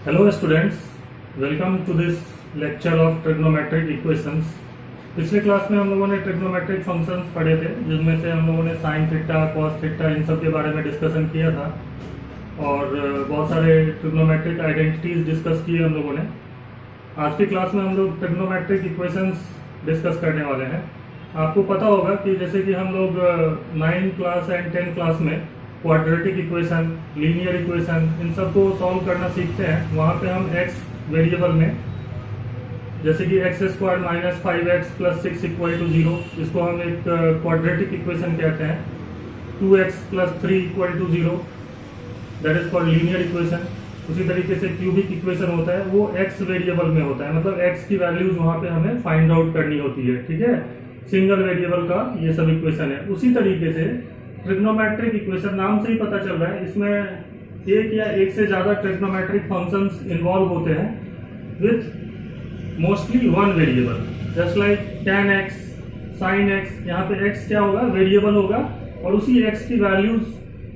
Hello students, welcome to this lecture of trigonometric equations. पिछले class में हम लोगों ने ट्रिग्नोमेट्रिक फंक्शंस पढ़े थे, जिनमें से हम लोगों ने साइन थीटा, कॉस थीटा, इन सब के बारे में डिस्कशन किया था और बहुत सारे ट्रिग्नोमेट्रिक आइडेंटिटीज डिस्कस किए हम लोगों ने। आज की क्लास में हम लोग ट्रिग्नोमेट्रिक इक्वेशंस डिस्कस करने वाले हैं। आपको पता होगा कि जैसे कि हम लोग 9 क्लास एंड 10 क्लास में क्वाड्रेटिक इक्वेशन, लीनियर इक्वेशन, इन सब को सॉल्व करना सीखते हैं। वहाँ पे हम एक्स वेरिएबल में, जैसे कि x square minus 5x plus 6 equal to 0, इसको हम एक क्वाड्रेटिक इक्वेशन कहते हैं। 2x plus 3 equal to 0, that is called linear equation. उसी तरीके से क्यूबिक इक्वेशन होता है, वो एक्स वेरिएबल में होता है, मतलब एक्स की वैल्यूज वहाँ पे हमें फाइंड आउट करनी होती है। ठीक है, सिंगल वेरिएबल का ये सब इक्वेशन है। उसी तरीके से ट्रिग्नोमेट्रिक इक्वेशन, नाम से ही पता चल रहा है, इसमें एक या एक से ज्यादा ट्रिग्नोमेट्रिक फंक्शंस इन्वॉल्व होते हैं with mostly one variable, just like tan x, sin x। यहाँ पे x क्या होगा, वेरिएबल होगा, और उसी x की वैल्यूज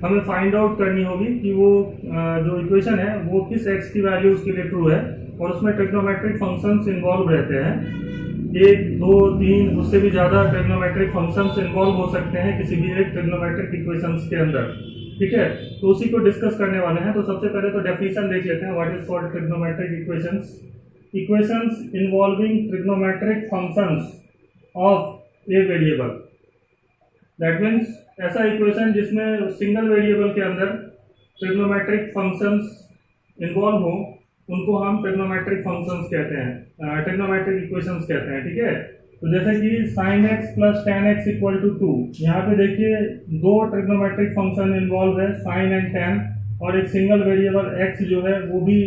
हमें फाइंड आउट करनी होगी कि वो जो इक्वेशन है वो किस x की वैल्यूज के लिए ट्रू है, और उसमें ट्रिग्नोमेट्रिक फंक्शंस इन्वॉल्व रहते हैं। 1, 2, 3, उससे भी ज्यादा ट्रिग्नोमेट्रिक फंक्शंस इन्वॉल्व हो सकते हैं किसी भी एक ट्रिग्नोमेट्रिक इक्वेशंस के अंदर। ठीक है, तो उसी को डिस्कस करने वाले हैं। तो सबसे पहले तो डेफिनेशन देख लेते हैं, what is called trigonometric equations. Equations involving trigonometric functions of a variable, that means ऐसा इक्वेशन जिसमें सिंगल वेरिएबल के अंदर ट्रिग्नोमेट्रिक फंक्शंस इन्वॉल्व हो, उनको हम ट्रिग्नोमेट्रिक फंक्शंस कहते हैं, ट्रिग्नोमेट्रिक इक्वेशंस कहते हैं। ठीक है, तो जैसे कि sin x plus tan x equal to 2, यहाँ पे देखिए दो ट्रिग्नोमेट्रिक फंक्शन इन्वॉल्व है, sin एंड tan, और एक सिंगल वेरिएबल x जो है वो भी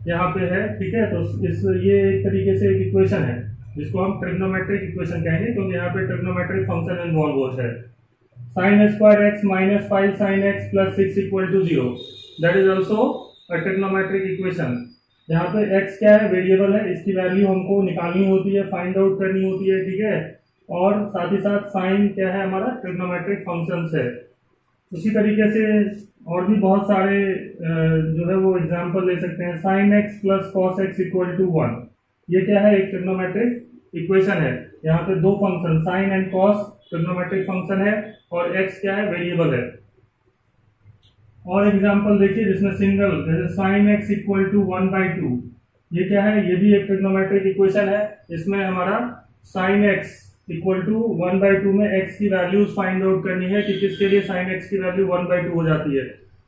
यहाँ पे है। ठीक है, तो ये एक तरीके से एक इक्वेशन है जिसको हम ट्रिग्नोमेट्रिक इक्वेशन कहेंगे, क्योंकि यहाँ पे ट्रिग्नोमेट्रिक फंक्शन इन्वॉल्व होता है। sin square x minus 5 sin x plus 6 equal to 0, that is also a trigonometric equation. यहाँ पे x क्या है, वेरिएबल है, इसकी वैल्यू हमको निकालनी होती है, फाइंड आउट करनी होती है। ठीक है, और साथ ही साथ साइन क्या है, हमारा ट्रिग्नोमेट्रिक फंक्शंस है। उसी तरीके से और भी बहुत सारे जो है वो एग्जांपल ले सकते हैं। sin x plus cos x equal to 1, ये क्या है, एक ट्रिग्नोमेट्रिक इक्वेशन है। यहाँ पे दो function sin and cos trigonometric function है, और x क्या है, वेरिएबल है। और एग्जांपल देखिए जिसमें सिंगल, जैसे sin x इक्वल टू 1/2, ये क्या है, ये भी एक ट्रिग्नोमेट्रिक इक्वेशन है। इसमें हमारा sin x इक्वल टू 1/2 में x की वैल्यूज फाइंड आउट करनी है कि किसके लिए sin x की वैल्यू 1/2 हो जाती है।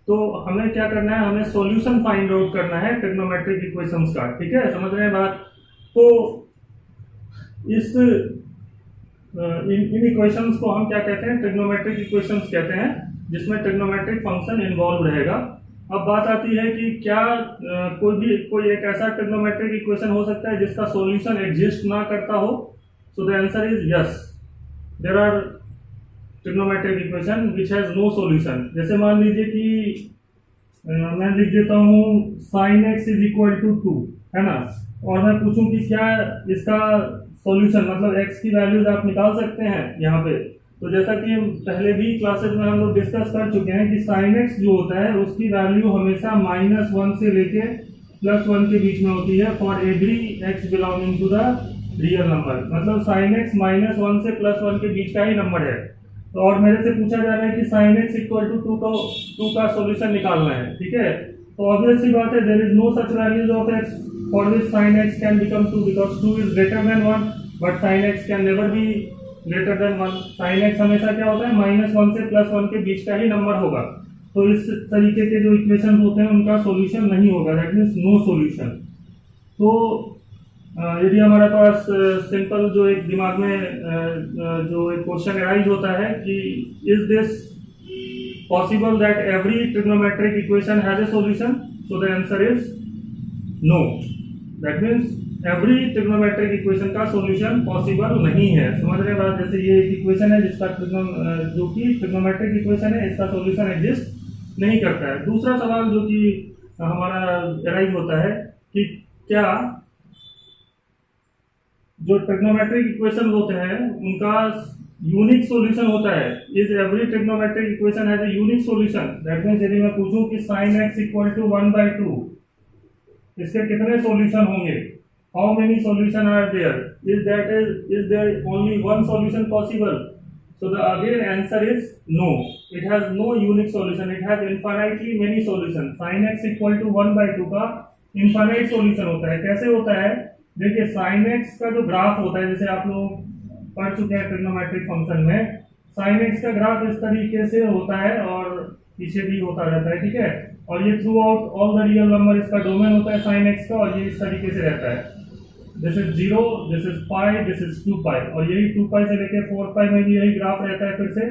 तो हमें क्या करना है, हमें सॉल्यूशन फाइंड आउट करना है ट्रिग्नोमेट्रिक इक्वेशंस का। ठीक है, समझ रहे हैं बात। तो इन इक्वेशंस को हम क्या कहते हैं, ट्रिग्नोमेट्रिक इक्वेशंस कहते हैं, जिसमें ट्रिग्नोमेट्रिक फंक्शन इन्वॉल्व रहेगा। अब बात आती है कि क्या कोई एक ऐसा ट्रिग्नोमेट्रिक इक्वेशन हो सकता है जिसका सॉल्यूशन एग्जिस्ट ना करता हो। So the answer is yes, there are trigonometric equation which has no solution. जैसे मान लीजिए कि मैं लिख देता हूँ sin x is equal to 2, है ना, और मैं पूछूं कि क्या इसका सॉल्यूशन, मतलब x की वैल्यूज आप निकाल सकते हैं यहाँ पे। तो जैसा कि पहले भी क्लासेस में हम लोग डिस्कस कर चुके हैं कि sin x जो होता है उसकी वैल्यू हमेशा -1 से लेके +1 के बीच में होती है for every x belonging to the real number. मतलब sin x -1 से +1 के बीच का ही नंबर है। तो और मेरे से पूछा जा रहा है कि sin x इक्वल टू 2 का सॉल्यूशन निकालना है। ठीक है, तो ऑब्वियस सी बात है, there is no such values of x for which sin x can become 2, because 2 is greater than 1, but sin x can never be greater than 1। sin x हमेशा क्या होता है, -1 से +1 के बीच का ही नंबर होगा। तो इस तरीके के जो इक्वेशन होते हैं उनका सॉल्यूशन नहीं होगा, दैट मीन्स नो सॉल्यूशन। तो यदि हमारे पास सिंपल जो एक दिमाग में जो एक क्वेश्चन अराइज होता है कि is this possible that every trigonometric equation has a solution, so the answer is no. That means every trigonometric equation का सॉल्यूशन पॉसिबल नहीं है। समझ रहे हैं बात। जैसे ये एक इक्वेशन है जिसका जो कि ट्रिग्नोमेट्रिक इक्वेशन है, इसका सॉल्यूशन एग्जिस्ट नहीं करता है। दूसरा सवाल जो कि हमारा अराइज होता है कि क्या जो ट्रिग्नोमेट्रिक इक्वेशन होते हैं उनका यूनिक सॉल्यूशन होता है। Is every trigonometric equation has a unique solution. That means यदि मैं पूछूं कि sin x इक्वल टू 1/2, इसके कितने सॉल्यूशन होंगे, how many solution are there, is there only one solution possible? So the again answer is no. It has no unique solution. It has infinitely many solutions. Sin x equal to 1/2 का infinite solution होता है. कैसे होता है? देखिए sin x का जो graph होता है, जैसे आप लोग पढ़ चुके हैं ट्रिग्नोमेट्रिक फंक्शन में, sin x का ग्राफ इस तरीके से होता है और पीछे भी होता रहता है, ठीक है। और ये through out all the real number इसका डोमेन होता है sin x का, और ये इस तरीके से रहता है। This is 0, this is pi, this is 2 पाई, और यही 2 पाई से लेके 4 पाई में भी यही ग्राफ रहता है फिर से।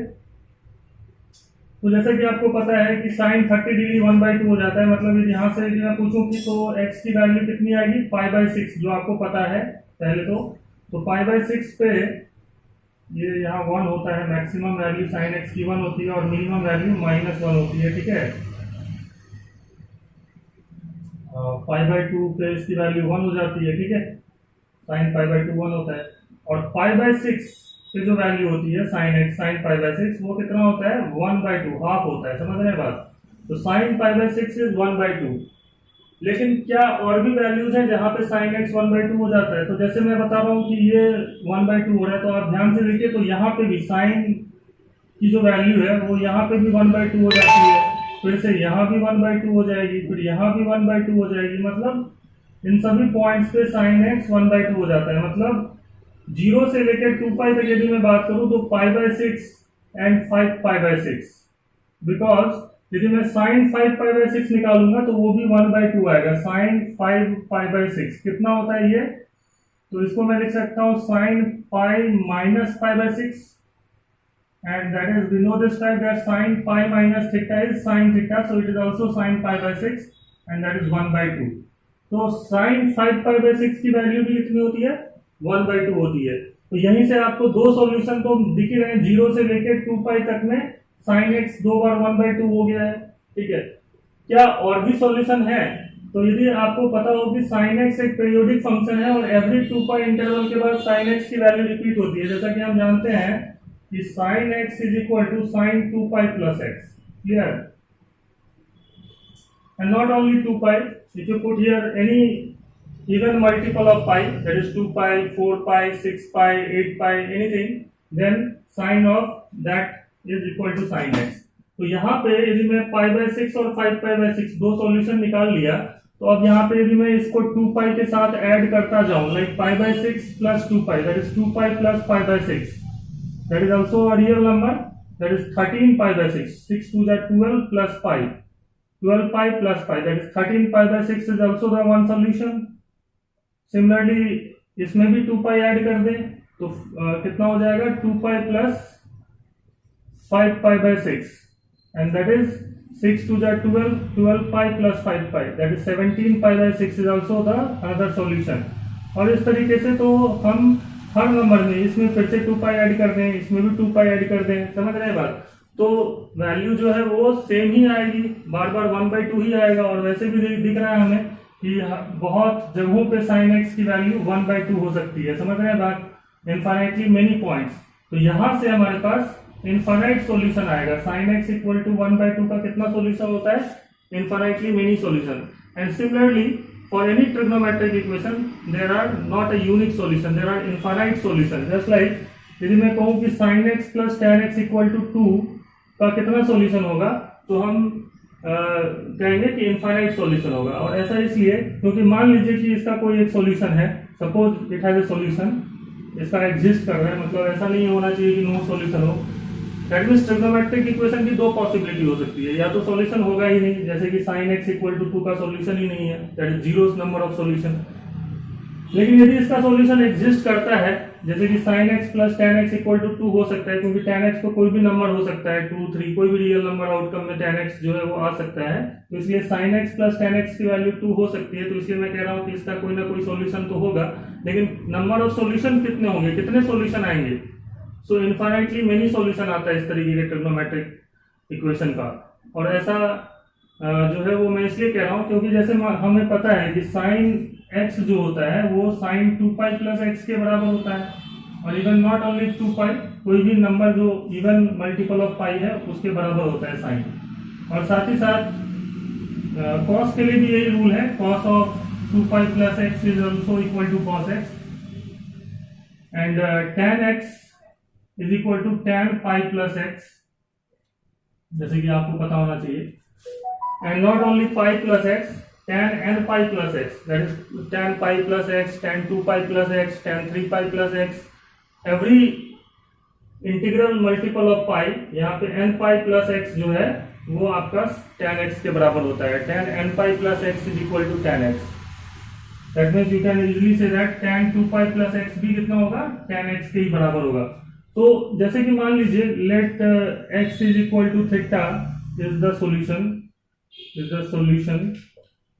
तो जैसे कि आपको पता है कि साइन 30 डिग्री 1/2 हो जाता है, मतलब यदि यहाँ से मैं पूछूं कि तो x की वैल्यू कितनी आएगी, π/6, जो आपको पता है पहले तो π/6 पे ये यहाँ 1 होता है, मैक्सिमम वैल्यू साइन x की 1 होती है और मिनिमम वैल्यू -1 होती है, ठीक है। π/2 पे इसकी वैल्यू 1 हो जाती है, ठीक है, साइन π/2 1 होता है। और π/6 पे जो वैल्यू होती है साइन x साइन π/6 वो कितना होता है, 1/2, हाफ होता है, समझ रहे हैं बात। तो साइन π/6 इज 1/2। लेकिन क्या और भी वैल्यूज हैं जहां पे साइन x 1/2 हो जाता है? तो जैसे मैं बता रहा हूँ कि ये 1/2 हो रहा है, तो आप ध्यान से देखिए, तो यहाँ पे भी साइन की जो वैल्यू है वो यहाँ पे भी 1/2 हो जाती है, फिर से यहाँ भी 1/2 हो जाएगी, फिर यहाँ भी 1/2 हो जाएगी, मतलब इन सभी पॉइंट्स पे साइन x 1/2 हो जाता है। मतलब 0 से लेकर 2 पाई तक यदि मैं बात करूं तो π/6 एंड 5 π/6, बिकॉज यदि मैं साइन 5 π/6 निकालूंगा तो वो भी 1/2 आएगा। साइन 5 π/6 कितना होता है ये, तो इसको मैं लिख सकता हूं sine pi minus π/6, and that is we know this fact that sin pi minus theta is sin theta, so it is also sin π/6 and that is 1/2। तो sin 5 π/6 की वैल्यू भी कितनी होती है, 1/2 होती है। तो यहीं से आपको दो सॉल्यूशन तो दिख ही रहे हैं, 0 से लेकर 2 पाई तक में sin x 2 बार 1/2 हो गया है, ठीक है। क्या और भी सॉल्यूशन है? तो यदि आपको पता हो कि sin x एक पीरियोडिक फंक्शन है और एवरी 2 पाई इंटरवल के बाद sin x की वैल्यू रिपीट होती है, जैसा कि हम जानते हैं कि sin x is equal to sin 2 pi plus x, clear? And not only 2 pi, if you put here any even multiple of pi, that is 2 pi, 4 pi, 6 pi, 8 pi, anything, then sin of that is equal to sin x। तो यहाँ पे यदि मैं π/6 और 5 π/6 दो solution निकाल लिया, तो अब यहाँ पे यदि मैं इसको 2 pi के साथ ऐड करता जाऊं, like π/6 plus 2 pi, that is 2 pi plus 5/6, that is also a real number, that is 13 π/6, 6 to the 12 plus 5, 12 pi plus 5, that is 13 π/6 is also the one solution। Similarly इसमें भी 2 pi ऐड कर दें तो कितना हो जाएगा, 2 pi plus 5 π/6 and that is 6 to the 12, 12 pi plus 5 pi, that is 17 π/6 is also the another solution। और इस तरीके से तो हम हर नंबर में इसमें फिर से 2 पाई ऐड कर दें, इसमें भी 2 पाई ऐड कर दें, समझ रहे हैं बात। तो वैल्यू जो है वो सेम ही आएगी, बार बार 1/2 ही आएगा। और वैसे भी दिख रहा है हमें कि बहुत जगहों पे sin x की वैल्यू 1/2 हो सकती है, समझ रहे हैं बात, इनफाइनाइटली मेनी पॉइंट्स। तो यहां से हमारे पास इनफाइनाइट सॉल्यूशन आएगा। sin x इक्वल टू 1/2 का कितना सॉल्यूशन होता है, infinitely many solution. And similarly for any trigonometric equation there are not a unique solution, there are infinite solution। just like यदि मैं कहूँ कि sin x plus tan x equal to 2 का कितना सॉल्यूशन होगा, तो हम कहेंगे कि इनफाइनाइट सॉल्यूशन होगा। और ऐसा इसलिए क्योंकि मान लीजिए कि इसका कोई एक सॉल्यूशन है, suppose it has a solution, इसका एग्जिस्ट कर रहा है, मतलब ऐसा नहीं होना चाहिए कि नो सॉल्यूशन हो। दैट मींस ट्रिग्नोमेट्रिक इक्वेशन की दो पॉसिबिलिटी हो सकती है, या तो सॉल्यूशन होगा ही नहीं, जैसे कि sin x इक्वल टू 2 का सॉल्यूशन ही नहीं है, that is zero number of solution. लेकिन यदि इसका सॉल्यूशन एग्जिस्ट करता है, जैसे कि sin x plus tan x equal to 2 हो सकता है, क्योंकि tan x को कोई भी नंबर हो सकता है, 2, 3, कोई भी रियल नंबर आउटकम में tan x जो है वो आ सकता है, तो इसलिए sin x plus tan x की वैल्यू 2 हो सकती है। तो इसलिए मैं कह रहा हूँ कि इसका कोई ना कोई सॉल्यूशन तो होगा, लेकिन नंबर ऑफ सॉल्यूशन कितने होंगे, कितने सॉल्यूशन आएंगे। सो इनफाइनाइटली मेनी सॉल्यूशन आता है इस तरीके के ट्रिग्नोमेट्रिक इक्वेशन का। और ऐसा जो है वो मैं इसलिए कह रहा हूँ क्योंकि जैसे हमें पता है कि sin x जो होता है वो sin 2 pi प्लस x के बराबर होता है, और इवन नॉट ओनली 2 pi, कोई भी नंबर जो इवन मल्टीपल ऑफ पाई है उसके बराबर होता है sin। और साथ ही साथ cos के लिए भी यही रूल है, cos of 2 pi plus x is also equal to cos x, and tan x is equal to tan pi plus x, जैसे कि आपको पता होना चाहिए. And not only pi plus x, tan n pi plus x, that is tan pi plus x, tan 2 pi plus x, tan 3 pi plus x, every integral multiple of pi, यहाँ पे n pi plus x जो है वो आपका tan x के बराबर होता है. tan n pi plus x is equal to tan x. That means you can easily say that tan 2 pi plus x भी कितना होगा, tan x के ही बराबर होगा. तो जैसे कि मान लीजिए let x is equal to theta is the solution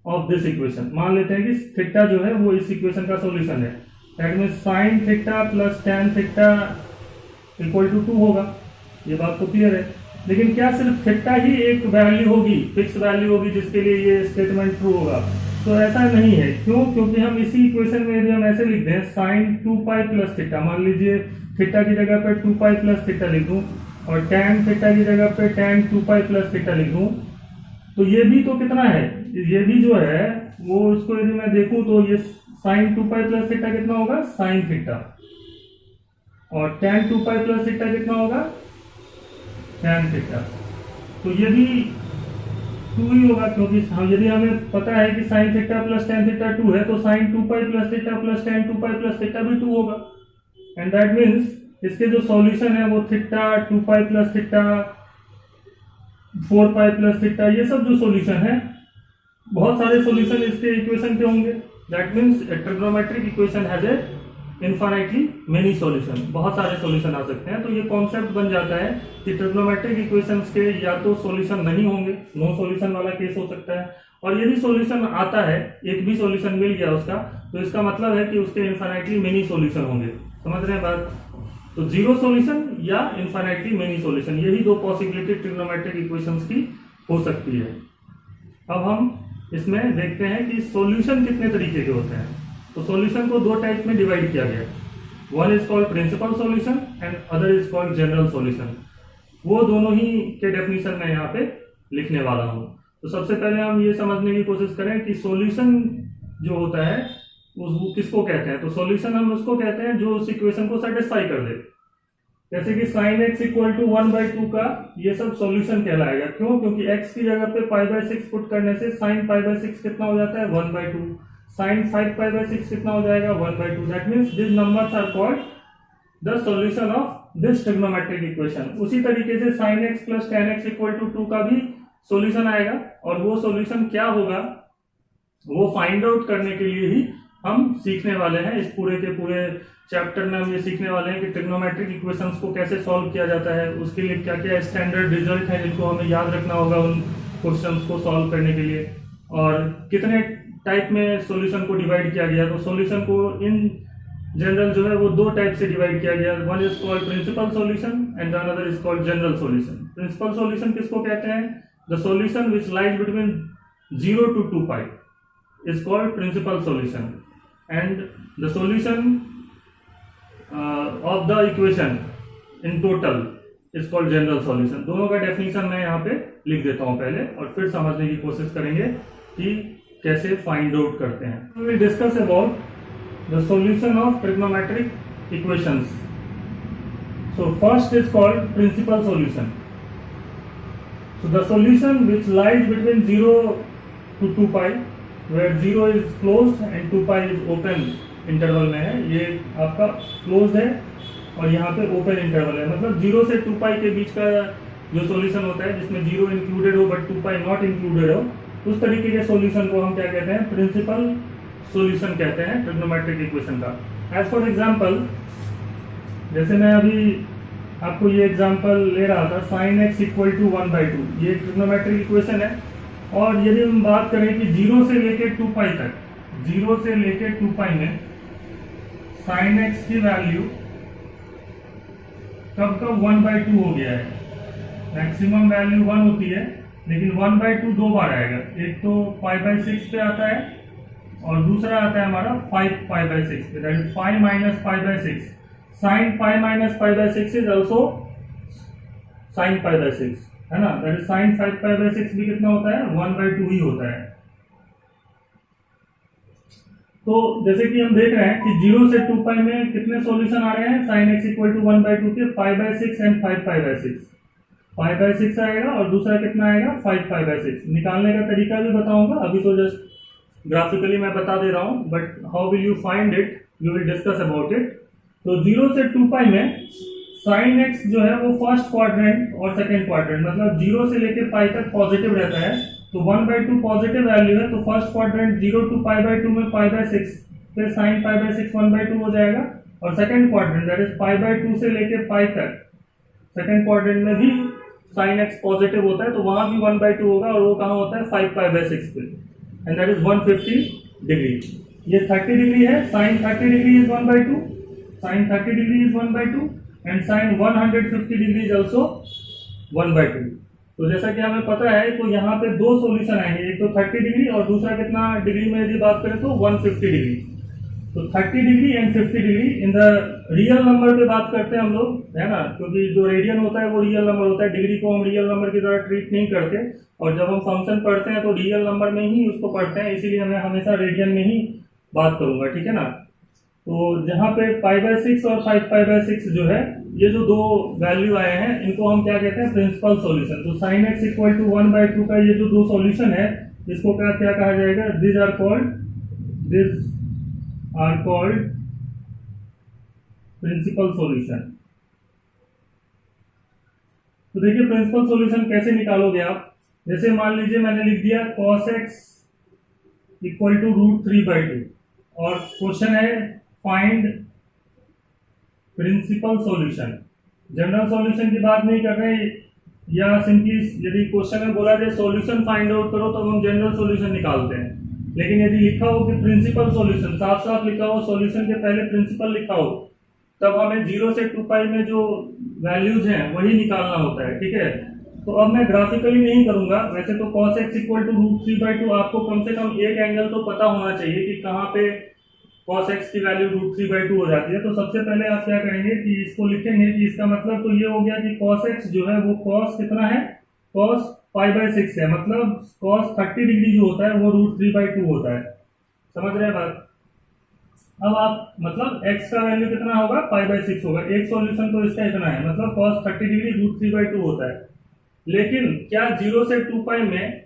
of this equation. मान लेते हैं कि थीटा जो है वो इस इक्वेशन का सॉल्यूशन है. That means sin theta plus tan theta equal to 2 होगा. ये बात तो क्लियर है. लेकिन क्या सिर्फ थीटा ही एक वैल्यू होगी, फिक्स वैल्यू होगी जिसके लिए ये स्टेटमेंट ट्रू होगा? तो ऐसा नहीं है. क्यों? क्योंकि हम इसी इक्वेशन में यदि हम ऐसे लिख दें sin 2 pi प्लस थीटा, मान लीजिए थीटा की जगह पे 2 pi प्लस थीटा लिख दूं और tan थीटा की जगह पे tan 2 pi प्लस थीटा लिख दूं, तो ये भी तो कितना है, ये भी जो है वो उसको यदि मैं देखूं तो ये sin 2 pi प्लस थीटा कितना होगा, sin थीटा, और tan 2 pi प्लस थीटा कितना होगा, tan थीटा. तो ये भी 2 ही होगा, क्योंकि यदि हमें पता है कि sin theta plus tan theta 2 है तो sin 2 pi plus theta plus tan 2 pi plus theta भी 2 होगा. एंड दैट मीन्स इसके जो सॉल्यूशन है वो theta, 2 pi plus theta, 4 pi plus theta, ये सब जो सॉल्यूशन है, बहुत सारे सॉल्यूशन इसके इक्वेशन के होंगे. That means trigonometric equation has A infinitely many solution. बहुत सारे सॉल्यूशन आ सकते हैं. तो ये कॉन्सेप्ट बन जाता है कि ट्रिग्नोमेट्रिक इक्वेशंस के या तो सॉल्यूशन नहीं होंगे, नो सॉल्यूशन वाला केस हो सकता है, और यदि सॉल्यूशन आता है, एक भी सॉल्यूशन मिल गया उसका, तो इसका मतलब है कि उसके इनफाइनाइटली मेनी सॉल्यूशन होंगे. समझ रहे हैं बात? तो जीरो सॉल्यूशन या इनफाइनाइटली मेनी सॉल्यूशन, यही दो पॉसिबिलिटी ट्रिग्नोमेट्रिक इक्वेशंस की हो सकती है. अब हम इसमें देखते हैं कि सॉल्यूशन कितने तरीके के होते हैं. तो सॉल्यूशन को दो टाइप में डिवाइड किया गया. One is called principal solution and other is called general solution. वो दोनों ही के डेफिनेशन मैं यहाँ पे लिखने वाला हूँ. तो सबसे पहले हम ये समझने की कोशिश करें कि सॉल्यूशन जो होता है वो किसको कहते हैं. तो सॉल्यूशन हम उसको कहते हैं जो उस इक्वेशन को सेटिस्फाई कर दे. जैसे कि sin x इक्वल टू 1/2 का ये सब सॉल्यूशन कहलाएगा. क्यों? क्योंकि x की जगह पे π/6 पुट करने से sin π/6 कितना हो जाता है, 1/2. sin 5π/6 कितना हो जाएगा, 1/2. That means this numbers are called the solution of this trigonometric equation. उसी तरीके से sin x plus tan x equal to 2 का भी सॉल्यूशन आएगा, और वो सॉल्यूशन क्या होगा वो फाइंड आउट करने के लिए ही हम सीखने वाले हैं. इस पूरे के पूरे चैप्टर में हम ये सीखने वाले हैं कि ट्रिग्नोमेट्रिक इक्वेशंस को कैसे सॉल्व किया जाता है, उसके लिए क्या क्या स्टैंडर्ड रिजल्ट है जिनको हमें याद रखना होगा उन क्वेश्चंस को सॉल्व करने के लिए, और कितने टाइप में सॉल्यूशन को डिवाइड किया गया. तो सॉल्यूशन को इन जनरल जो है वो दो टाइप से डिवाइड किया गया. One is called principal solution and another is called general solution. Principal solution किसको कहते हैं? The solution which lies between 0 to 2 pi is called principal solution, and the solution of the equation in total is called general solution. दोनों का definition मैं यहाँ पे लिख देता हूँ पहले, और फिर समझने की कोशिश करेंगे कि कैसे फाइंड आउट करते हैं. We will discuss about the solution of trigonometric equations. So first is called principal solution. So the solution which lies between 0 to 2 pi, where 0 is closed and 2 pi is open interval में है. ये आपका close है और यहाँ पे open interval है. मतलब 0 से 2 पाई के बीच का जो सॉल्यूशन होता है जिसमें 0 इंक्लूडेड हो बट 2 पाई नॉट इंक्लूडेड हो, उस तरीके के सॉल्यूशन को हम क्या कहते हैं, प्रिंसिपल सॉल्यूशन कहते हैं ट्रिग्नोमेट्रिक इक्वेशन का. एज फॉर एग्जांपल, जैसे मैं अभी आपको ये एग्जांपल ले रहा था, sin x इक्वल टू 1/2. ये ट्रिग्नोमेट्रिक इक्वेशन है, और यदि हम बात करें कि 0 से लेकर 2 पाई तक, 0 से लेकर 2 पाई में sin x की वैल्यू कब 1/2 हो गया है. मैक्सिमम वैल्यू 1 होती है, लेकिन 1/2 दो बार आएगा. एक तो π/6 पे आता है और दूसरा आता है हमारा 5π/6 पे. That is π minus π/6. sin π minus π/6 is also sin π/6, है ना. दैट इज sin 5π/6 भी कितना होता है, 1/2 ही होता है. तो जैसे कि हम देख रहे हैं कि 0 से 2 पाई में कितने सॉल्यूशन आ रहे हैं, sin x इक्वल टू 1/2 के 5/6 एंड 5/6। 5/6 आएगा और दूसरा कितना आएगा 5/6। निकालने का तरीका भी बताऊंगा, अभी तो जस्ट ग्राफिकली मैं बता दे रहा हूं, but how will you find it you will discuss about it. तो 0 से 2 पाई में sin x जो है वो फर्स्ट क्वाड्रेंट और सेकेंड क्वाड्रेंट, मतलब 0 से लेके पाई तक पॉजिटिव रहता है। तो 1/2 पॉजिटिव वैल्यू है, तो फर्स्ट क्वाड्रेंट 0 to π/2 में π/6 फिर sin π/6 1/2 हो जाएगा। और सेकंड क्वाड्रेंट दैट इज π/2 से लेके पाई तक सेकंड क्वाड्रेंट में भी sin x पॉजिटिव होता है, तो वहां भी 1/2 होगा, और वो कहाँ होता है 5π/6 पे, एंड दैट इज 150 डिग्री। ये 30 डिग्री है, sin 30 degree is 1/2, sin 30 degree is 1/2 and sin 150 degree is also 1/2। तो जैसा कि हमें पता है, तो यहाँ पे दो सॉल्यूशन आएंगे, एक तो 30 डिग्री और दूसरा कितना डिग्री में यदि बात करें तो 150 डिग्री। तो 30 degree and 50 degree in the real number पे बात करते हैं हम लोग, है ना, क्योंकि जो रेडियन होता है वो रियल नंबर होता है, डिग्री को हम रियल नंबर की तरह ट्रीट नहीं करते, और जब हम फंक्शन पढ़ते हैं तो रियल नंबर में ही उसको पढ़ते हैं, इसीलिए मैं हमेशा रेडियन में ही बात करूंगा, ठीक है ना। तो जहाँ पे π/6 और 5π/6 जो है, ये जो दो वैल्यू आए हैं इनको हम क्या कहते हैं, प्रिंसिपल सॉल्यूशन। तो sin x इक्वल टू 1/2 का ये जो दो सॉल्यूशन है, इसको क्या क्या कहा जाएगा, this are called principal solution. तो देखिए प्रिंसिपल सॉल्यूशन कैसे निकालोगे आप, जैसे मान लीजिए मैंने लिख दिया cos x इक्वल टू √3/2 और क्वेश्चन है find principal solution. General solution की बात नहीं कर रहे, या सिंपली यदि क्वेश्चन में बोला जाए सॉल्यूशन फाइंड आउट करो तो हम जनरल सॉल्यूशन निकालते हैं, लेकिन यदि लिखा हो कि प्रिंसिपल सॉल्यूशन, साफ साफ लिखा हो, सॉल्यूशन के पहले प्रिंसिपल लिखा हो, तब हमें 0 से 2 पाई में जो वैल्यूज हैं वही निकालना होता है, ठीक है। तो अब मैं ग्राफिकली नहीं करूंगा, वैसे तो cos x इक्वल टू √3/2 आपको कम से कम एक एंगल तो पता होना चाहिए कि कहाँ पे cos x की वैल्यू √3/2 हो जाती है। तो सबसे पहले आप क्या करेंगे कि इसको लिखेंगे कि इसका मतलब तो ये हो गया कि cos x जो है वो cos कितना है, cos π/6 है, मतलब cos 30 डिग्री जो होता है वो √3/2 होता है, समझ रहे हैं बात। अब आप मतलब x का वैल्यू कितना होगा, π/6 होगा, एक सॉल्यूशन तो इसका इतना है, मतलब cos 30 डिग्री √3/2 होता है। लेकिन क्या 0 से 2 पाई में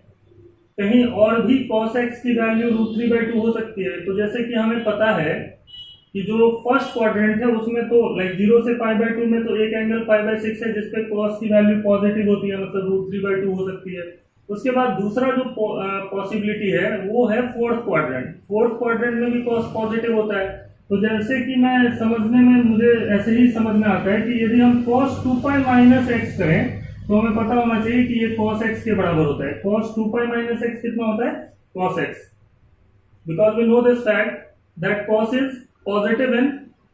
कहीं और भी cos x की वैल्यू √3/2 हो सकती है? तो जैसे कि हमें पता है कि जो फर्स्ट क्वाड्रेंट है उसमें तो लाइक 0 से π/2 में तो एक एंगल π/6 है जिसपे cos की वैल्यू पॉजिटिव होती है, मतलब √3/2 हो सकती है। उसके बाद दूसरा जो पॉसिबिलिटी है वो है फोर्थ क्वाड्रेंट। फोर्थ क्वाड्रेंट में भी cos पॉजिटिव होता है। तो जैसे कि मैं समझने में मुझे ऐसे ही समझ में आता है कि यदि हम cos 2π - x करें तो हमें पता होना चाहिए कि ये cos x के बराबर होता है। cos 2π - x कितना होता है, cos x, because we know this fact that cos is positive in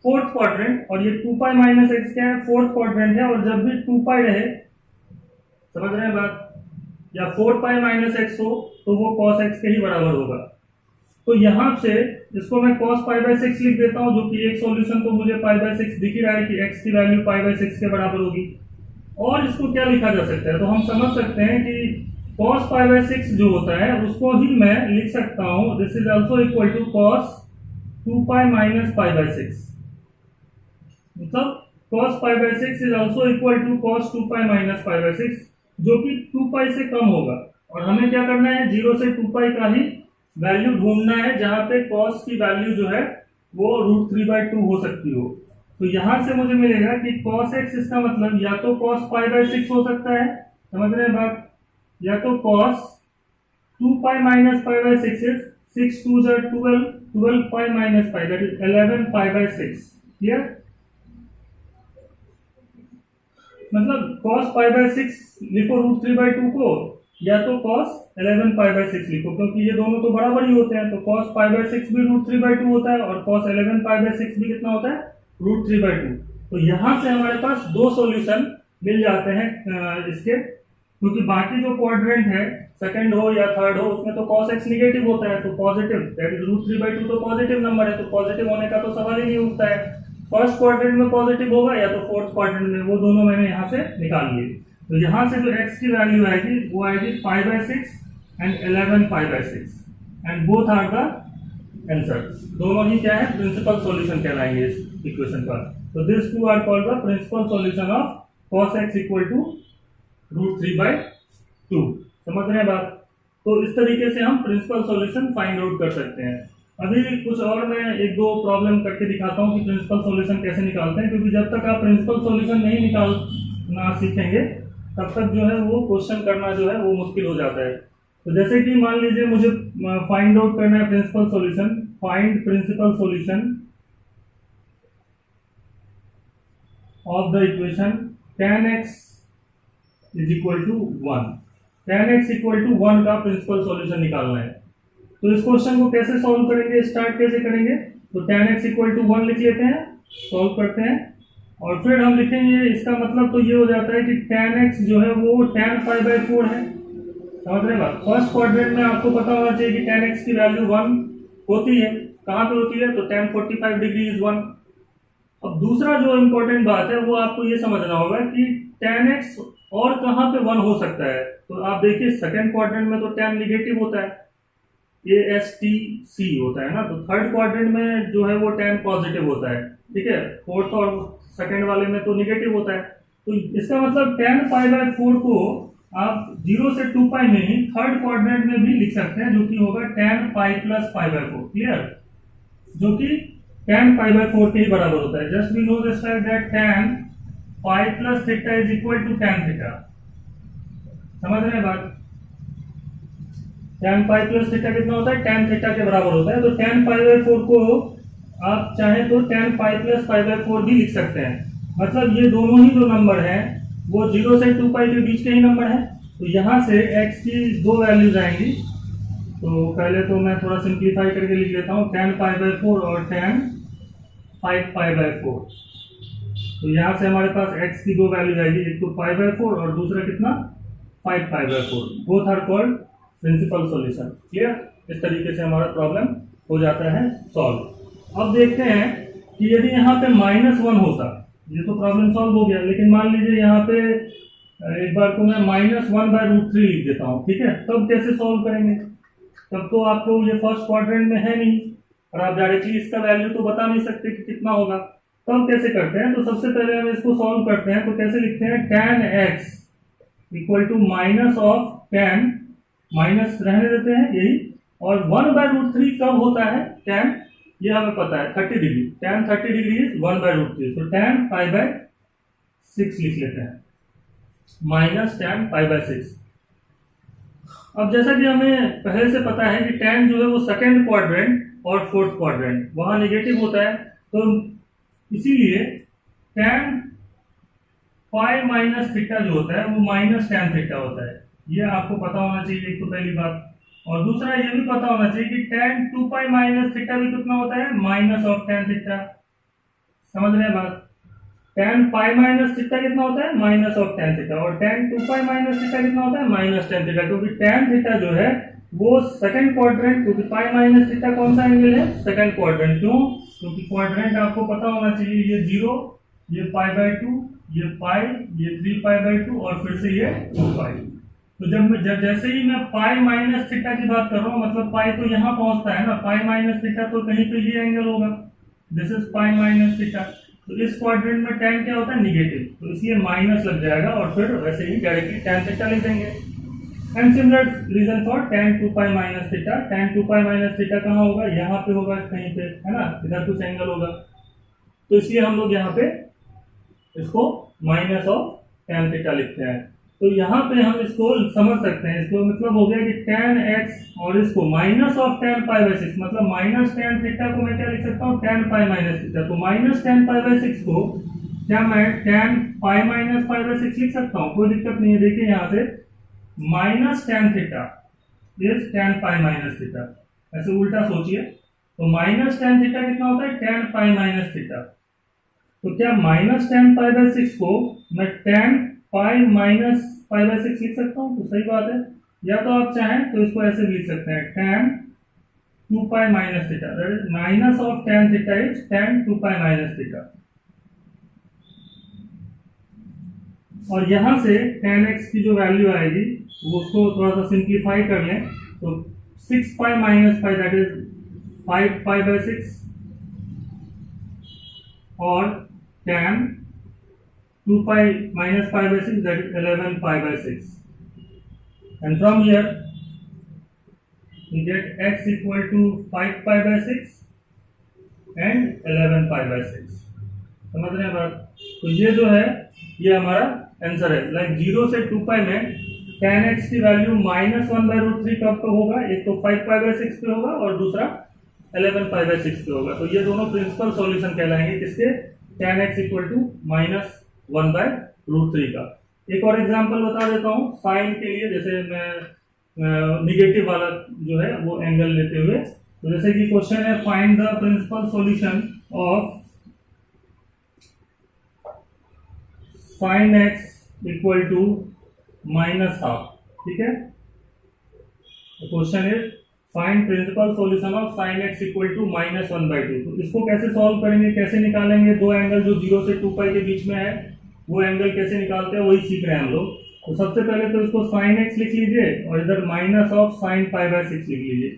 fourth quadrant, और ये 2π - x क्या है, फोर्थ क्वाड्रेंट है, और जब भी 2π रहे, समझ रहे हैं बात, या 4π - x हो तो वो cos x के ही बराबर होगा। तो यहां से इसको मैं cos π/6 लिख देता हूं, जो कि एक सॉल्यूशन तो मुझे π/6 दिख ही रहा है कि x की वैल्यू π/6 के बराबर होगी। और इसको क्या लिखा जा सकता है, तो हम समझ सकते हैं कि cos π/6 जो होता है उसको ही मैं लिख सकता हूं, this is also equal to cos 2π - π/6, मतलब cos π/6 is also equal to cos 2π - π/6, जो कि 2π से कम होगा। और हमें क्या करना है, 0 से 2π का ही वैल्यू ढूंढना है जहां पे cos की वैल्यू जो है वो √3/2 हो सकती हो। तो यहां से मुझे मिलेगा कि cos x इसका मतलब या तो cos π/6 हो सकता है, समझ रहे हैं बात, या तो cos 2π - π/6 is 6 2 12, 12π - π, that is 11π/6, clear. मतलब cos π/6 लिखो √3/2 को, या तो cos 11π/6 लिखो, क्योंकि ये दोनों तो बराबर ही होते हैं। तो cos π/6 भी √3/2 होता है और cos 11π/6 भी कितना होता है, √3/2। तो यहां से हमारे पास दो सॉल्यूशन मिल जाते हैं इसके, क्योंकि बाकी जो क्वाड्रेंट है सेकंड हो या थर्ड हो उसमें तो cos x निगेटिव होता है, तो पॉजिटिव दैट इज √3/2 तो पॉजिटिव नंबर है, तो पॉजिटिव होने का तो सवाल ही नहीं उठता है। फर्स्ट क्वाड्रेंट में पॉजिटिव होगा या तो फोर्थ क्वाड्रेंट में, वो दोनों मैंने यहाँ से निकाल लिए। तो यहाँ से जो x की वैल्यू आएगी वो आएगी π/6 and 11π/6, and both are the answer, दोनों ही क्या है, प्रिंसिपल सॉल्यूशन कहलाएंगे इस इक्वेशन का। तो this two are called the principal solution of cos x equal to √3/2। समझ रहे हैं बात? तो इस तरीके से हम प्रिंसिपल सॉल्यूशन फाइंड आउट कर सकते हैं। अभी कुछ और मैं एक दो प्रॉब्लम करके दिखाता हूँ कि प्रिंसिपल सॉल्यूशन कैसे निकालते हैं, क्योंकि जब तक आप प्रिंसिपल सॉल्यूशन नहीं निकालना सीखेंगे तब तक जो है वो क्वेश्चन करना जो है वो मुश्किल हो जाता है। तो जैसे कि मान लीजिए मुझे फाइंड आउट करना है principal solution, find principal solution of the equation tan x is equal to 1। tan x equal to 1 का प्रिंसिपल सॉल्यूशन निकालना है। तो इस क्वेश्चन को कैसे सॉल्व करेंगे, स्टार्ट कैसे करेंगे? तो tan x इक्वल टू 1 लिख लेते हैं, सॉल्व करते हैं, और फिर हम लिखेंगे, इसका मतलब तो ये हो जाता है कि tan x जो है वो tan π/4 है। समझ रहे बात? फर्स्ट क्वाड्रेंट में आपको पता होना चाहिए कि tan x की वैल्यू 1 होती है। कहाँ पे होती है? तो tan 45 डिग्री इज 1। अब दूसरा जो इम्पोर्टेंट बात है वो आपको ये समझना होगा कि tan x और कहाँ पे 1 हो सकता है। तो आप देखिए सेकंड क्वाड्रेंट में तो tan निगेटिव होता है, ASTC होता है ना, तो थर्ड क्वाड्रेंट में जो है वो tan पॉजिटिव होता है, ठीक है। फोर्थ और सेकंड वाले में तो निगेटिव होता है। तो इसका मतलब tan π/4 को आप 0 से 2 पाई में ही थर्ड क्वाड्रेंट में भी लिख सकते हैं, जो कि होगा tan π + π/4, क्लियर, जो कि tan π/4 के ही बराबर होता है। Just we know this fact that tan π + θ is equal to tan θ। समझ रहे हैं बात? tan π + θ कितना होता है? tan θ के बराबर होता है। तो tan π/4 को आप चाहे तो tan π + π/4 भी लिख सकते हैं। मतलब ये दोनों ही जो नंबर हैं वो 0 से 2 पाई के बीच के ही नंबर हैं। तो यहाँ से x की दो वैल्यूज आएंगी। तो पहले तो मैं थोड़ा सिंप्लीफाई करके लिख लेता हूँ, tan π/4 और tan 5π/4। तो यहाँ से हमारे पास x की दो वैल्यूज आएगी, एक तो π/4 और दूसरा कितना, 5π/4। Both are called principal solution. Clear? इस तरीके से हमारा प्रॉब्लम हो जाता है सॉल्व। अब देखते हैं कि यदि यहाँ पे -1 होता, ये तो प्रॉब्लम सॉल्व हो गया, लेकिन मान लीजिए यहाँ पे एक बार को मैं -1/√3 लिख देता हूँ, ठीक है। तब कैसे सॉल्व करेंगे? तब तो आपको ये फर्स्ट क्वाड्रेंट में है नहीं और आप डायरेक्टली इसका वैल्यू तो बता नहीं सकते कि कितना होगा। तब कैसे करते हैं? तो सबसे पहले हम इसको सॉल्व करते हैं। तो कैसे लिखते हैं? tan x equal to minus of tan, minus रहने देते हैं यही, और 1/√3 कब होता है? tan, ये हमें पता है 30 डिग्री, tan 30 डिग्री इज 1/√3। तो tan π/6 लिख लेते हैं, माइनस tan π/6। अब जैसा कि हमें पहले से पता है कि tan जो है वो सेकंड क्वाड्रेंट और फोर्थ क्वाड्रेंट वहां निगेटिव होता है, तो इसीलिए tan π - θ जो होता है वो माइनस tan θ होता है। ये आपको पता होना चाहिए, एक तो पहली बात। और दूसरा ये भी पता होना चाहिए कि tan 2π - θ भी कितना होता है? Minus of tan θ। समझ रहे हैं बात? tan π - θ कितना होता है? Minus of tan θ। और tan 2π - θ कितना होता है? Minus tan θ। क्योंकि tan θ जो है वो सेकंड क्वाड्रेंट, क्योंकि π - θ कौन सा एंगल है? Second quadrant. क्यों? क्योंकि क्वाड्रेंट आपको पता होना चाहिए, ये 0, ये π/2, ये π, ये 3π/2 और फिर से ये 2π। तो जब जैसे ही मैं π - θ की बात कर रहा हूँ, मतलब π तो यहाँ पहुंचता है ना, π - θ तो कहीं पे ये एंगल होगा, दिस इज π - θ। तो इस क्वाड्रेंट में tan क्या होता है? निगेटिव, तो इसलिए माइनस लग जाएगा और फिर वैसे ही डायरेक्टली tan θ लिख देंगे। And similar reason for tan 2π - θ। tan 2π - θ कहाँ होगा? यहाँ पे होगा कहीं पे, है ना, इधर कुछ एंगल होगा, तो इसलिए हम लोग यहाँ पे इसको माइनस ऑफ tan θ लिखते हैं। तो यहाँ पे हम इसको समझ सकते हैं, इसको मतलब हो गया कि tan x और इसको माइनस ऑफ tan π/6, मतलब माइनस tan θ को मैं क्या लिख सकता हूँ? tan π - θ। तो माइनस tan π/6 को क्या मैं tan π - π/6 लिख सकता हूँ? कोई दिक्कत नहीं है। देखिए यहाँ से माइनस tan θ इज tan π - θ, ऐसे उल्टा सोचिए। तो माइनस tan θ कितना होता है? tan π - θ। तो क्या माइनस tan π/6 को मैं tan π - π/6 लिख सकता हूँ? तो सही बात है। या तो आप चाहें तो इसको ऐसे भी लिख सकते हैं, tan 2π - θ, that is minus of tan θ is tan 2π - θ। और यहां से tan x की जो वैल्यू आएगी वो उसको थोड़ा सा सिंप्लीफाई कर लें, तो 6π - π दैट इज 5 पाई बाय 6 और tan 2 pi minus pi by 6, that is 11 pi by 6. And from here we get x equal to 5 pi by 6 and 11 pi by 6. समझ रहे हैं बात? तो ये जो है ये हमारा आंसर है। लाइक 0 से 2 पाई में tan x की वैल्यू -1/√3 कब पे होगा? एक तो 5 पाई बाय 6 पे होगा और दूसरा 11 पाई बाय 6 पे होगा। तो ये दोनों प्रिंसिपल सॉल्यूशन कहलाएंगे किसके? tan x इक्वल टू -1/√3 का। एक और एग्जांपल बता देता हूँ साइन के लिए, जैसे मैं निगेटिव वाला जो है वो एंगल लेते हुए। तो जैसे कि क्वेश्चन है find the principal solution of sin x equal to -12, ठीक है। Question is find principal solution of sin x equal to -1/2। तो इसको कैसे सॉल्व करेंगे, कैसे निकालेंगे? दो एंगल जो 0 से 2 पाई के बीच में है वो एंगल कैसे निकालते हैं वही सीख रहे हैं हम लोग। तो सबसे पहले तो इसको sin x लिख लीजिए और इधर minus of sin pi by 6 लिख लीजिए,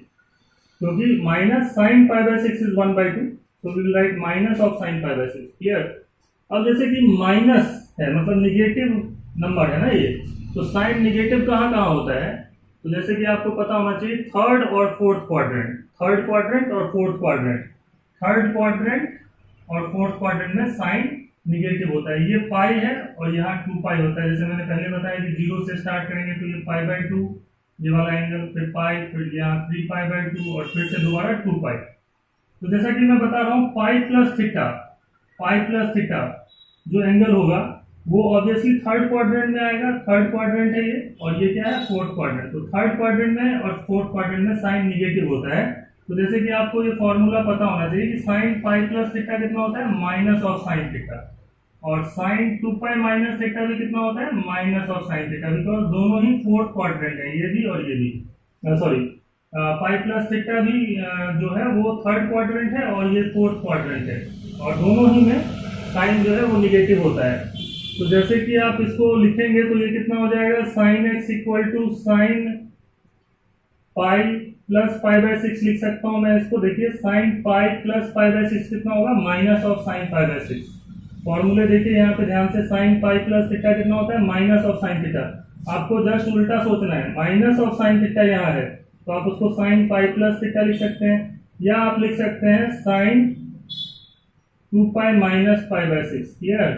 क्योंकि minus sin pi by 6 is 1/2, so we will write minus of sin pi by 6। Clear? अब जैसे कि माइनस है मतलब निगेटिव नंबर है ना ये, तो साइन निगेटिव कहाँ कहाँ होता है? तो जैसे कि आपको पता होना चाहिए थर्ड और फोर्थ क्वाड्रेंट, थर्ड क्वाड्रेंट और फोर्थ क्वाड्रेंट, थर्ड क्वाड्रेंट और फोर्थ क्वाड्रेंट में साइन निगेटिव होता है। ये पाई है और यहाँ 2 पाई होता है। जैसे मैंने पहले बताया कि 0 से स्टार्ट करेंगे तो ये पाई बाय 2 ये वाला एंगल, फिर पाई, फिर यहाँ 3 पाई बाय 2 और फिर से दोबारा 2 पाई। तो जैसा कि मैं बता रहा हूँ पाई प्लस थीटा जो एंगल होगा वो ऑब्वियसली थर्ड क्वाड्रेंट में आएगा। थर्ड क्वाड्रेंट है ये और ये क्या है? Fourth quadrant. तो थर्ड क्वाड्रेंट में और फोर्थ क्वाड्रेंट में साइन निगेटिव होता है। तो जैसे कि आपको ये फॉर्मूला पता होना चाहिए कि साइन पाई प्लस थीटा कितना होता है? माइनस ऑफ साइन थीटा, और साइन 2 पाई माइनस थीटा भी कितना होता है? Minus of sine theta, because दोनों ही फोर्थ क्वाड्रेंट है, ये भी और ये भी। सॉरी, पाई प्लस थीटा भी जो है वो थर्ड क्वाड्रेंट है और ये फोर्थ क्वाड्रेंट है, और दोनों ही में साइन जो है वो निगेटिव होता है। तो जैसे कि आप इसको लिखेंगे तो ये कितना हो जाएगा? Sine x equal to sine pi plus pi by 6 लिख सकता हूं मैं इसको। देखिए sine pi plus pi by 6 कितना होगा? Minus of sine pi by 6। फॉर्मूले देखिए यहाँ पे ध्यान से, साइन पाई प्लस थीटा कितना होता है? Minus of sine theta. आपको जस्ट उल्टा सोचना है, माइनस ऑफ साइन थीटा यहाँ है तो आप उसको साइन पाई प्लस थीटा लिख सकते हैं, या आप लिख सकते हैं sine 2 pi minus pi by 6। Clear?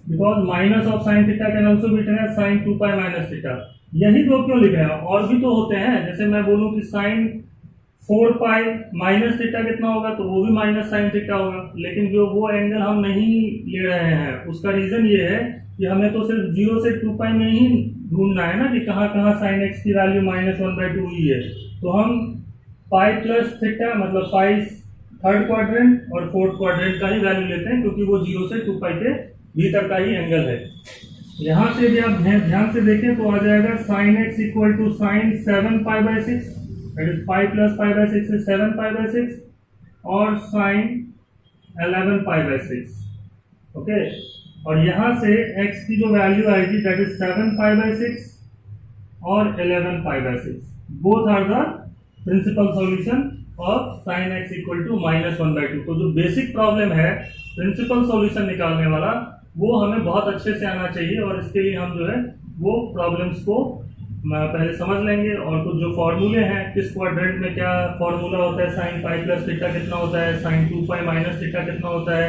Because minus of sine theta can also be written as sine 2 pi minus theta. यही दो क्यों लिख रहे हैं? और भी तो होते हैं। जैसे मैं बोलूं कि साइन 4 पाई माइनस थीटा कितना होगा, तो वो भी माइनस साइन थीटा होगा, लेकिन जो वो एंगल हम नहीं ले रहे हैं उसका रीजन ये है कि हमें तो सिर्फ 0 से 2 पाई में ही ढूंढना है ना कि कहाँ कहाँ साइन एक्स की वैल्यू -1/2 हुई है। तो हम पाई प्लस थीटा मतलब पाई थर्ड क्वाड्रेंट और फोर्थ क्वाड्रेंट का ही वैल्यू लेते हैं, क्योंकि वो 0 से 2 पाई के भीतर का ही एंगल है। यहाँ से भी आप ध्यान से देखें तो आ जाएगा sine x equal to sine 7 pi by 6, that is pi plus pi by 6 is 7 pi by 6, और साइन 11 पाई बाय 6। ओके, और यहाँ से x की जो वैल्यू आएगी दैट इज 7 पाई बाय 6 और 11 pi by 6। Both are the principal solution of sine x equal to -1/2। तो जो बेसिक प्रॉब्लम है प्रिंसिपल सॉल्यूशन निकालने वाला, वो हमें बहुत अच्छे से आना चाहिए, और इसके लिए हम जो है वो प्रॉब्लम्स को पहले समझ लेंगे, और कुछ जो फॉर्मूले हैं किस क्वाड्रेंट में क्या फॉर्मूला होता है, साइन पाई प्लस थीटा कितना होता है, साइन 2 पाई माइनस थीटा कितना होता है,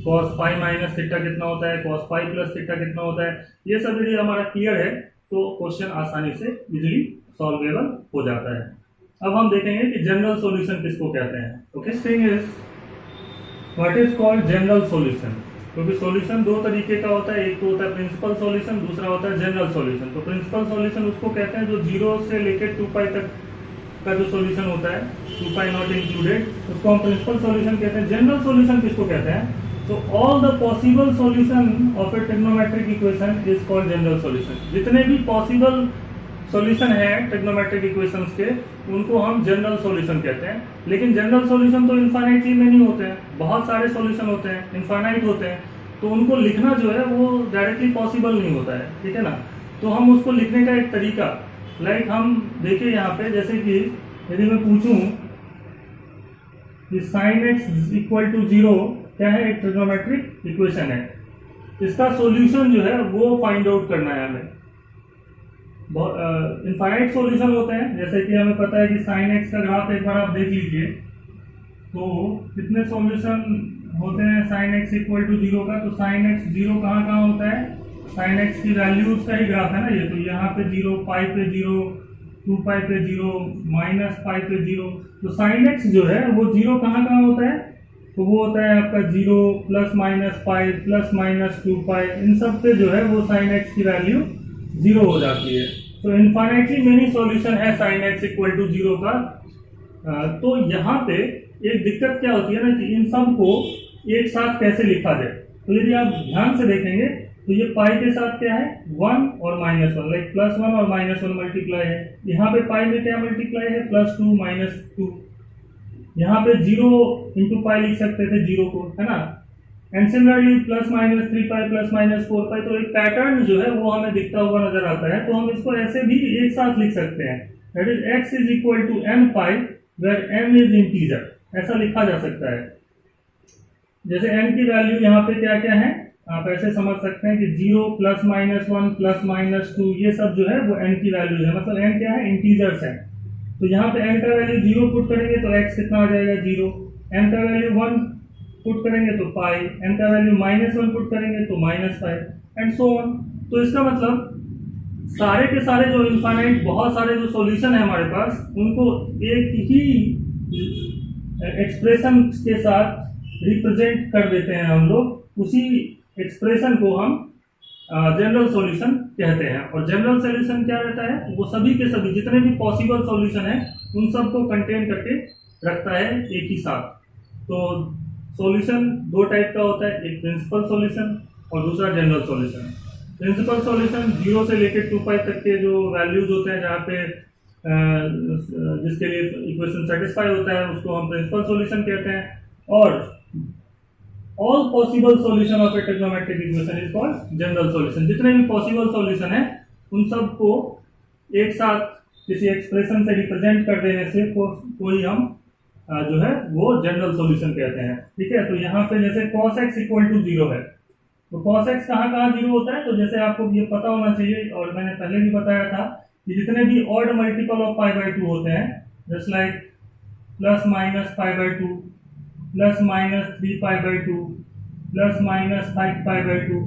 कॉस पाई माइनस थीटा कितना होता है, कॉस पाई प्लस थीटा कितना होता है, ये सब यदि हमारा क्लियर है तो क्वेश्चन आसानी से इजीली सॉल्वेबल हो जाता है। अब हम देखेंगे कि जनरल सॉल्यूशन किसको कहते हैं। Okay, thing is what is called general solution. क्योंकि सॉल्यूशन दो तरीके का होता है, एक तो होता है प्रिंसिपल सॉल्यूशन, दूसरा होता है जनरल सॉल्यूशन। तो प्रिंसिपल सॉल्यूशन उसको कहते हैं जो 0 से लेकर 2 पाई तक का जो सॉल्यूशन होता है, 2 पाई नॉट इंक्लूडेड, उसको हम प्रिंसिपल सॉल्यूशन कहते हैं। जनरल सॉल्यूशन किसको कहते हैं? So all the possible solution of a trigonometric equation is called general solution। जितने भी possible solution है trigonometric equations के, उनको हम जनरल सॉल्यूशन कहते हैं। लेकिन जनरल सॉल्यूशन तो इनफाइनाइटली नहीं होते हैं, बहुत सारे सॉल्यूशन होते हैं, इनफाइनाइट होते हैं, तो उनको लिखना जो है वो डायरेक्टली पॉसिबल नहीं होता है, ठीक है ना। तो हम उसको लिखने का एक तरीका, लाइक हम देखिए यहाँ पे, जैसे कि यदि मैं पूछूं कि साइन एक्स इक्वल टू 0 क्या है, एक ट्रिग्नोमेट्रिक इक्वेशन है, इसका सॉल्यूशन जो है वो फाइंड आउट करना है हमें। इनफाइनाइट सॉल्यूशन होते हैं, जैसे कि हमें पता है कि साइन एक्स का ग्राफ एक बार आप देख लीजिए, तो कितने सॉल्यूशन होते हैं साइन एक्स इक्वल टू 0 का। तो साइन एक्स 0 कहाँ कहाँ होता है, साइन एक्स की वैल्यूज का ही ग्राफ है ना ये, तो यहाँ पे 0, पाई पे 0, 2 पाई पे 0, माइनस पाई पे 0। तो साइन एक्स जो है वो 0 कहाँ कहाँ होता है, तो वो होता है आपका 0 plus minus pi plus minus 2 पाई, इन सब पे जो है वो साइन एक्स की वैल्यू 0 हो जाती है। तो इनफाइनाइटली मेनी सॉल्यूशन है साइन एक्स इक्वल टू 0 का। तो यहाँ पे एक दिक्कत क्या होती है ना कि इन सब को एक साथ कैसे लिखा जाए। तो यदि आप ध्यान से देखेंगे तो ये पाई के साथ क्या है, 1 और -1, लाइक +1 और -1 मल्टीप्लाई है। यहाँ पे पाई में क्या मल्टीप्लाई है, +2 -2। यहाँ पे 0 इंटू पाई लिख सकते थे 0 को, है ना। एंड सिमिलरली +-3 पाई +-4 पाई। तो एक पैटर्न जो है वो हमें दिखता हुआ नजर आता है। तो हम इसको ऐसे भी एक साथ लिख सकते हैं, that is x is equal to n pi where n is integer, ऐसा लिखा जा सकता है। जैसे n की वैल्यू यहाँ पे क्या क्या है, आप ऐसे समझ सकते हैं कि 0 +-1 +-2 ये सब जो है वो n की वैल्यू है, मतलब n क्या है, इंटीजर्स है। तो यहाँ पे n का वैल्यू 0 पुट करेंगे तो x कितना आ जाएगा 0, n का वैल्यू 1 पुट करेंगे तो पाई, n का वैल्यू -1 पुट करेंगे तो -5 एंड सो ऑन। तो इसका मतलब सारे के सारे जो इनफाइनाइट बहुत सारे जो सॉल्यूशन है हमारे पास, उनको एक ही एक्सप्रेशन के साथ रिप्रेजेंट कर देते हैं हम लोग। उसी एक्सप्रेशन को हम जनरल सॉल्यूशन कहते हैं। और जनरल सॉल्यूशन क्या रहता है, वो सभी के सभी जितने भी पॉसिबल सॉल्यूशन है उन सबको कंटेन करके रखता है एक ही साथ। तो सॉल्यूशन दो टाइप का होता है, एक प्रिंसिपल सॉल्यूशन और दूसरा जनरल सॉल्यूशन। प्रिंसिपल सॉल्यूशन 0 से लेकर 2 पाई तक के जो वैल्यूज होते हैं, जहाँ पे जिसके लिए इक्वेशन सेटिस्फाई होता है, उसको हम प्रिंसिपल सॉल्यूशन कहते हैं। और all possible solution of A trigonometric equation is called general solution. जितने भी पॉसिबल सॉल्यूशन है उन सबको एक साथ किसी एक्सप्रेशन से रिप्रेजेंट कर देने से कोई हम जो है वो जनरल सॉल्यूशन कहते हैं। ठीक है, तो यहाँ पे जैसे cos x इक्वल टू 0 है, तो cos x कहाँ कहाँ 0 होता है, तो जैसे आपको ये पता होना चाहिए और मैंने पहले भी बताया था कि जितने भी ऑड मल्टीपल ऑफ π/2 होते हैं, जस्ट लाइक +-π/2 +-3 π/2 +-5 π/2,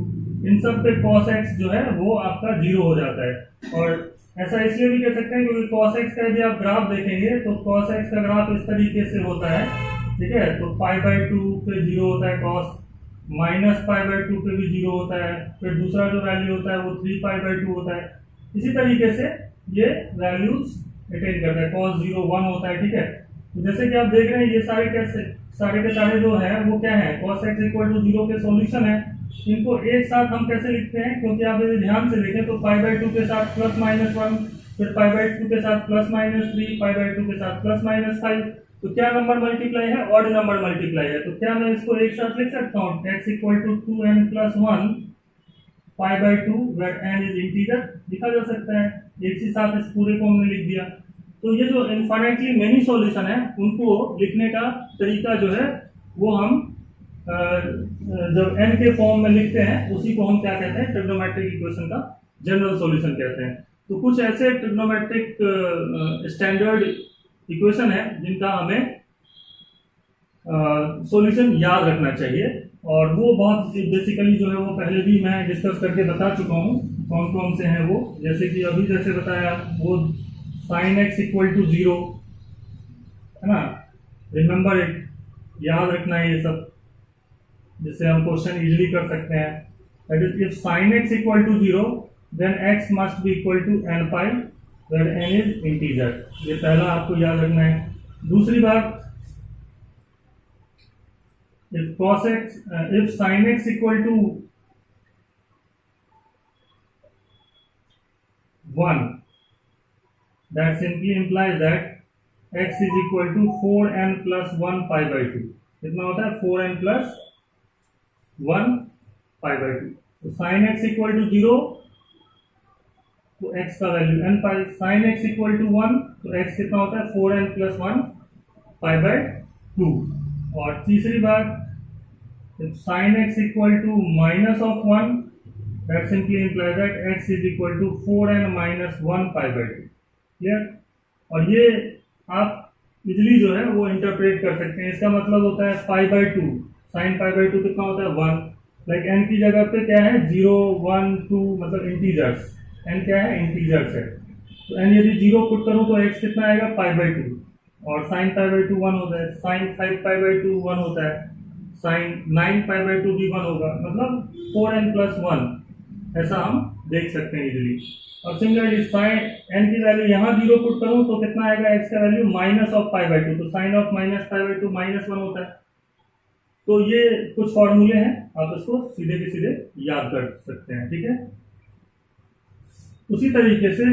इन सब पे cos x जो है वो आपका 0 हो जाता है। और ऐसा इसलिए भी कह सकते हैं क्योंकि cos x का यदि आप ग्राफ देखेंगे तो cos x का ग्राफ इस तरीके से होता है। ठीक है, तो π/2 पे 0 होता है cos, -π/2 पे भी 0 होता है, फिर दूसरा जो वैल्यू होता है वो 3 π/2 होता है। इसी तरीके से ये वैल्यूज अटेन करता है, cos 0 1 होता है। ठीक है, तो जैसे कि आप देख रहे हैं ये सारे के सारे जो है वो क्या है, cos x इक्वल टू 0 के सॉल्यूशन है। इनको एक साथ हम कैसे लिखते हैं, क्योंकि आप यदि ध्यान से देखें तो π/2 के साथ +-1, फिर π/2 के साथ +-3, π/2 के साथ +-5, तो क्या नंबर मल्टीप्लाई है, ऑड नंबर मल्टीप्लाई है। तो क्या मैं इसको एक साथ लिख सकता हूँ, x equal to 2n + 1 π/2 where n is integer, लिखा जा सकता है। एक ही साथ इस पूरे को हमने लिख दिया। तो ये जो इनफाइनाइटली मेनी सॉल्यूशन है उनको लिखने का तरीका जो है वो हम जब n के फॉर्म में लिखते हैं उसी को हम क्या कहते हैं, ट्रिग्नोमेट्रिक इक्वेशन का जनरल सॉल्यूशन कहते हैं। तो कुछ ऐसे ट्रिग्नोमेट्रिक स्टैंडर्ड इक्वेशन है जिनका हमें सॉल्यूशन याद रखना चाहिए, और वो बहुत बेसिकली जो है वो पहले भी मैं डिस्कस करके बता चुका हूँ कौन कौन से हैं वो। जैसे कि अभी जैसे बताया वो sin x इक्वल टू 0 है ना, रिमेंबर इट, याद रखना है ये सब, जिससे हम क्वेश्चन इजीली कर सकते हैं। That is if sin x equal to 0 then x must be equal to n pi where n is integer. ये पहला आपको याद रखना है। दूसरी बात, if sin x equal to 1, that simply implies that x is equal to 4n plus 1 π/2। कितना होता है, 4n plus 1 π/2। तो sin x इक्वल टू 0 तो x का value n pi, sin x equal to 1 तो x कितना होता है 4n प्लस 1 पाई बाय 2। और तीसरी बात, sin x equal to minus of 1, that simply imply that x is equal to 4n minus 1 pi by 2। Clear? और ये आप इजिली जो है वो इंटरप्रेट कर सकते हैं। इसका मतलब होता है पाई बाय 2, साइन पाई बाय 2 कितना होता है 1, लाइक n की जगह पे क्या है 0 1 2, मतलब इंटीजर्स, n क्या है इंटीजर्स है। तो n यदि 0 पुट करूं तो x कितना आएगा पाई बाय 2, और साइन पाई बाय 2 1 होता है, साइन 5 पाई बाय 2 1 होता है, साइन 9 पाई बाय 2 भी 1 होगा, मतलब 4n प्लस 1, ऐसा हम देख सकते हैं इजिली। और सिमिलरली साइन n की वैल्यू यहाँ 0 पुट करूं तो कितना आएगा x का value minus of pi by 2, तो sine of minus pi by 2 minus 1 होता है। तो ये कुछ फॉर्मूले हैं, आप इसको सीधे के सीधे याद कर सकते हैं। ठीक है, उसी तरीके से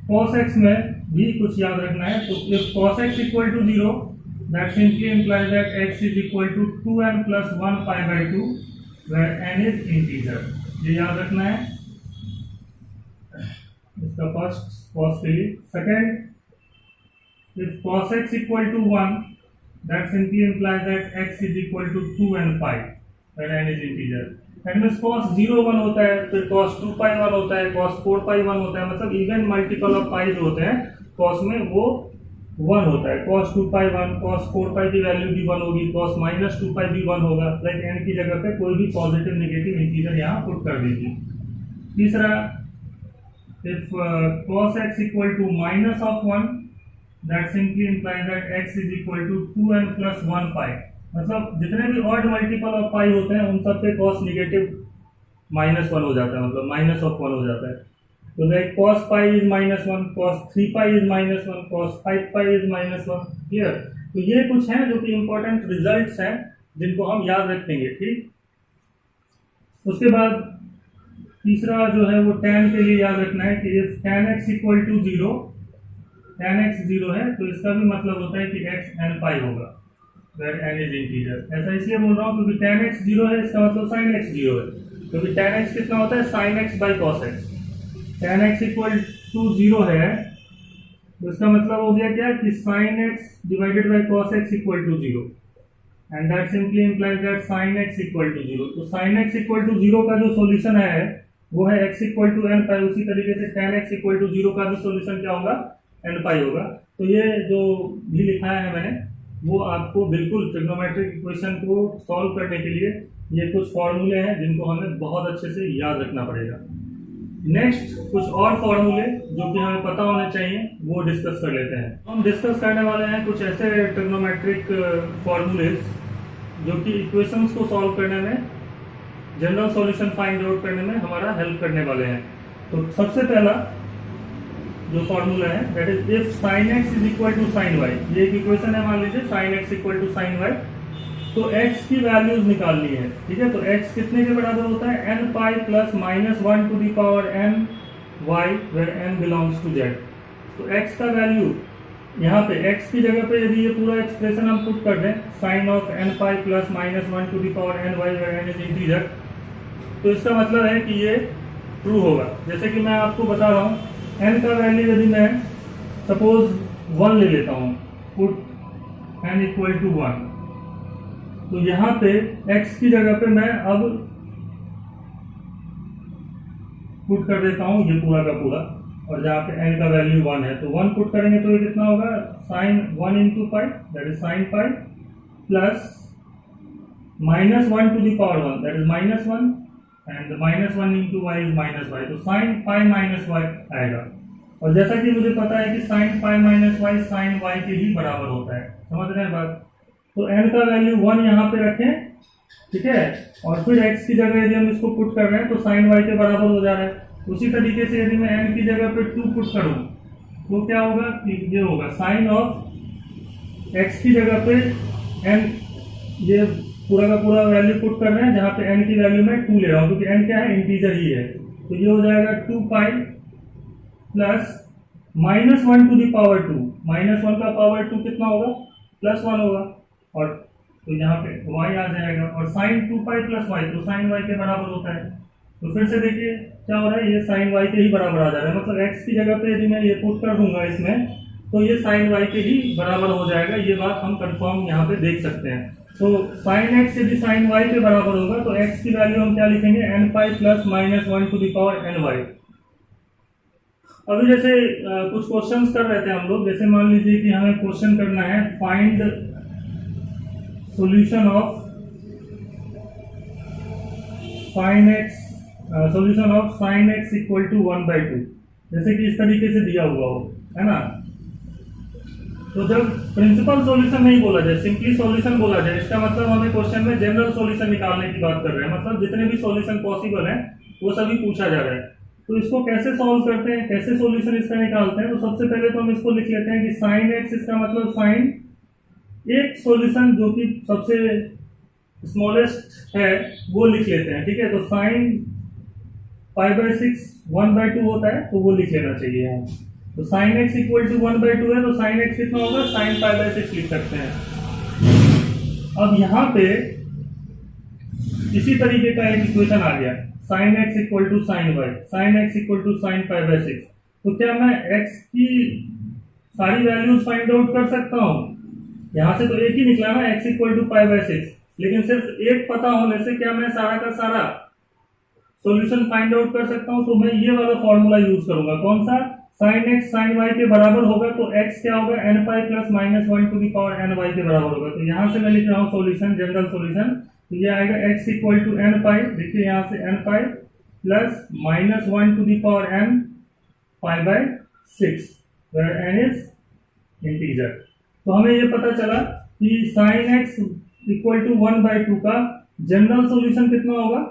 cos x में भी कुछ याद रखना है। तो if cos x equal to 0, that simply implies that x is equal to 2n plus 1 pi by 2 where n is integer। ये याद रखना है इसका फर्स्ट cos के लिए। Second, if cos x equal to 1, that simply implies that x is equal to 2n pi where n is integer। That means cos 0 1 होता है, फिर cos 2 pi 1 होता है, cos 4 pi 1 होता है, मतलब इवन मल्टीपल ऑफ पाई जो होते हैं cos में वो 1 होता है। cos 2 pi 1, cos 4 pi की वैल्यू भी 1 होगी, cos माइनस 2 pi भी 1 होगा। लाइक n की जगह पे कोई भी पॉजिटिव नेगेटिव इंटीजर यहाँ पुट कर दीजिए। तीसरा, if cos x equal to minus of 1, that simply implies that x is equal to 2n plus 1 pi, मतलब जितने भी ऑड मल्टीपल ऑफ पाई होते हैं उन सब पे cos नेगेटिव माइनस 1 हो जाता है, मतलब माइनस ऑफ 1 हो जाता है। तो like cos pi is minus 1, cos 3 pi is minus 1, cos 5 pi is minus 1। Clear? तो ये कुछ हैं जो कि इंपॉर्टेंट रिजल्ट्स हैं जिनको हम याद रखेंगे। ठीक, उसके बाद तीसरा जो है वो tan के लिए याद रखना है कि if tan x equal to 0, tan x 0 है तो इसका भी मतलब होता है कि x n पाई होगा where n is integer। ऐसा इसलिए बोल रहा हूँ क्योंकि tan x 0 है, इसका मतलब sin x 0 है, क्योंकि tan x कितना होता है sin x by cos x। tan x equal to 0 है तो इसका मतलब हो गया क्या कि sin x divided by cos x equal to 0, and that simply implies that sin x equal to 0। तो sin x इक्वल टू 0 का जो सॉल्यूशन है वो है x इक्वल टू n पाई। उसी तरीके से tan x इक्वल टू 0 का भी सॉल्यूशन क्या होगा n पाई होगा। तो ये जो भी लिखा है मैंने वो आपको बिल्कुल ट्रिग्नोमेट्रिक इक्वेशन को सॉल्व करने के लिए ये कुछ फॉर्मूले हैं जिनको हमें बहुत अच्छे से याद रखना पड़ेगा। नेक्स्ट कुछ और फॉर्मूले जो कि हमें पता होने चाहिए वो डिस्कस कर लेते हैं। हम डिस्कस करने वाले हैं कुछ ऐसे ट्रिग्नोमेट्रिक फॉर्मूलेज जो कि इक्वेशंस को सॉल्व करने में, जनरल सॉल्यूशन फाइंड आउट करने में हमारा हेल्प करने वाले हैं। तो सबसे पहला जो फॉर्मूला है that is if sin x is equal to sin y। ये एक इक्वेशन है, मान लीजिए sin x equal to sin y। तो x की वैल्यूज निकालनी है। ठीक है, तो x कितने के बराबर होता है n pi plus minus 1 to the power n y where n belongs to z। तो x का वैल्यू यहाँ पे x की जगह पे यदि ये पूरा एक्सप्रेशन हम पुट कर दें sin of n pi plus minus 1 to the power n y where n is integer, तो इसका मतलब है कि ये ट्रू होगा। जैसे कि मैं आपको बता रहा हूँ n का वैल्यू यदि मैं सपोज 1 ले लेता हूँ, पुट n इक्वल टू 1, तो यहाँ पे x की जगह पे मैं अब पुट कर देता हूँ ये पूरा का पूरा, और जहाँ पे n का वैल्यू 1 है तो 1 पुट करेंगे तो ये कितना होगा sin 1 into pi, that is sin pi, plus minus 1 to the power 1, that is minus 1, and minus 1 into y is minus y, तो sin पाई माइनस वाई आएगा। और जैसा कि मुझे पता है कि sin pi minus y sin y के ही बराबर होता है। समझ रहे हैं बात? तो n का वैल्यू 1 यहाँ पे रखें, ठीक है, और फिर x की जगह यदि हम इसको पुट कर रहे हैं तो sin y के बराबर हो जा रहा है। उसी तरीके से यदि मैं n की जगह पे 2 पुट करूं तो क्या होगा, ये होगा sin ऑफ x की जगह पे n, ये पूरा का पूरा वैल्यू पुट कर रहे हैं जहां पे n की वैल्यू मैं 2 ले रहा हूं क्योंकि n क्या है इंटीजर ही है। तो ये हो जाएगा 2 pi plus minus 1 to the power 2, minus 1 का पावर 2 कितना होगा प्लस 1 होगा, और तो यहाँ पे y आ जाएगा, और sin 2 पाई प्लस y तो sin y के बराबर होता है। तो फिर से देखिए क्या हो रहा है, ये sin y के ही बराबर आ जा रहा है, मतलब x की जगह पे यदि मैं ये पुट कर दूंगा इसमें तो ये साइन वाई के ही बराबर हो जाएगा। ये बात हम कंफर्म यहाँ पे देख सकते हैं। तो साइन एक्स यदि साइन वाई के बराबर होगा तो एक्स की वैल्यू हम क्या लिखेंगे, n pi plus minus 1 to the power n y. अभी जैसे कुछ क्वेश्चंस कर रहे थे हम लोग, जैसे मान लीजिए कि हमें क्वेश्चन करना है find solution of sine x solution of sine x equal to 1/2, जैसे कि इस तरीके से दिया हुआ हो, है ना। तो जब प्रिंसिपल सॉल्यूशन नहीं बोला जाए, सिंपली सॉल्यूशन बोला जाए, इसका मतलब हमें क्वेश्चन में जनरल सॉल्यूशन निकालने की बात कर रहे हैं, मतलब जितने भी सॉल्यूशन पॉसिबल है वो सभी पूछा जा रहा है। तो इसको कैसे सॉल्व करते हैं, कैसे सॉल्यूशन इसका निकालते हैं, तो सबसे पहले तो हम इसको लिख लेते हैं कि साइन एक्स, इसका मतलब साइन एक सॉल्यूशन जो कि सबसे स्मॉलेस्ट है वो लिख लेते हैं, ठीक है। तो साइन π/6 1/2 होता है, तो वो लिख लेना चाहिए यहाँ। तो साइन एक्स इक्वल टू 1/2 है, तो साइन एक्स कितना होगा, साइन π/6 लिख सकते हैं। अब यहाँ पे इसी तरीके का एक इक्वेशन आ गया, sine x equal to sine y, sine x equal to sine π/6। तो क्या मैं एक्स की सारी वैल्यूज फाइंड आउट कर सकता हूँ? यहाँ से तो एक ही निकला ना, एक्स इक्वल टू π/6, लेकिन सिर्फ एक पता होने से क्या मैं सारा का सारा सॉल्यूशन फाइंड आउट कर सकता हूँ? तो मैं ये वाला फॉर्मूला यूज करूंगा, कौन सा, साइन एक्स साइन वाई के बराबर होगा, तो एक्स क्या होगा, n pi plus minus 1 to the power n y के बराबर होगा। तो यहाँ से मैं लिख रहा हूँ सॉल्यूशन, जनरल सॉल्यूशन, तो ये आएगा x equal to n pi, देखिए यहाँ से n pi plus minus 1 to the power n π/6 where n is integer. तो हमें ये पता चला कि साइन एक्स इक्वल टू 1/2 का जनरल सॉल्यूशन कितना होगा,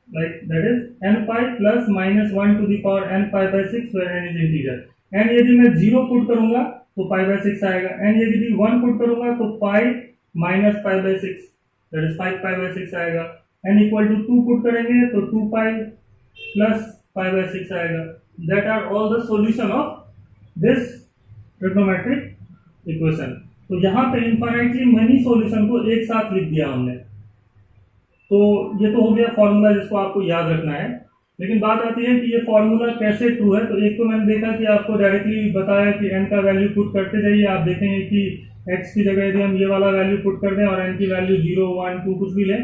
like that is n pi plus minus 1 to the power n π/6 where n is integer। n यदि मैं 0 पुट करूंगा तो π/6 आएगा, n यदि 1 पुट करूंगा तो pi minus π/6 that is 5 π/6 आएगा, n इक्वल टू 2 पुट करेंगे तो 2 pi plus π/6 आएगा। that are all the solution of this trigonometric equation। तो यहाँ पे infinitely many solution को एक साथ लिख दिया हमने। तो ये तो हो गया फॉर्मूला जिसको आपको याद रखना है, लेकिन बात आती है कि ये फॉर्मूला कैसे ट्रू है। तो एक तो मैंने देखा कि आपको डायरेक्टली बताया कि n का वैल्यू पुट करते जाइए, आप देखेंगे कि x की जगह यदि हम ये वाला वैल्यू पुट कर दें और n की वैल्यू 0 1 2 कुछ भी लें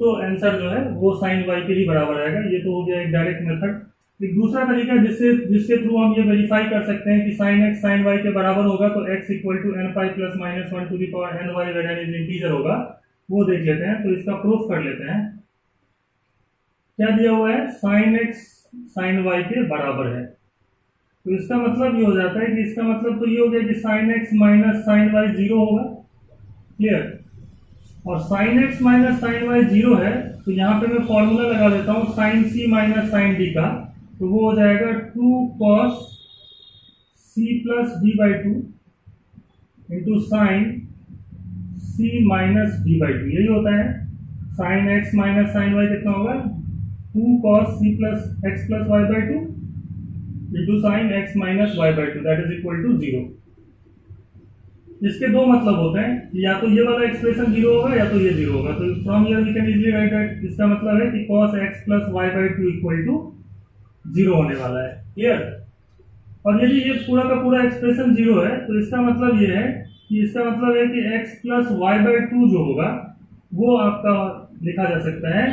तो आंसर जो है वो साइन y के ही बराबर आएगा। ये तो हो गया एक डायरेक्ट मेथड। एक दूसरा तरीका जिसके थ्रू हम ये वेरीफाई कर सकते हैं कि साइन x साइन y के बराबर होगा, तो x equal to n pi plus minus 1 to the power n y where n is integer होगा, वो देख लेते हैं। तो इसका प्रूफ कर लेते हैं। क्या दिया हुआ है, साइन एक्स साइन वाई के बराबर है, तो इसका मतलब ये हो जाता है कि इसका मतलब तो ये हो गया कि sine x minus sine y 0 होगा, क्लियर। और sine x minus sine y 0 है, तो यहाँ पे मैं फॉर्मूला लगा देता हूँ sine c minus sine d का, तो वो हो जाएगा 2 cos c plus d/2 into sine c minus d/2, यही होता है। Sine x minus sine y कितना होगा, 2 cos c plus x plus y/2 into sine x minus y/2 that is equal to 0। इसके दो मतलब होते हैं, या तो ये वाला एक्सप्रेशन 0 होगा या तो ये 0 होगा। तो from here we can easily write that, इसका मतलब है कि cos x plus y/2 equal to 0 होने वाला है, क्लियर। और यदि ये पूरा का पूरा एक्सप्रेशन 0 है तो इसका मतलब ये है कि इसका मतलब है कि x प्लस y/2 जो होगा वो आपका लिखा जा सकता है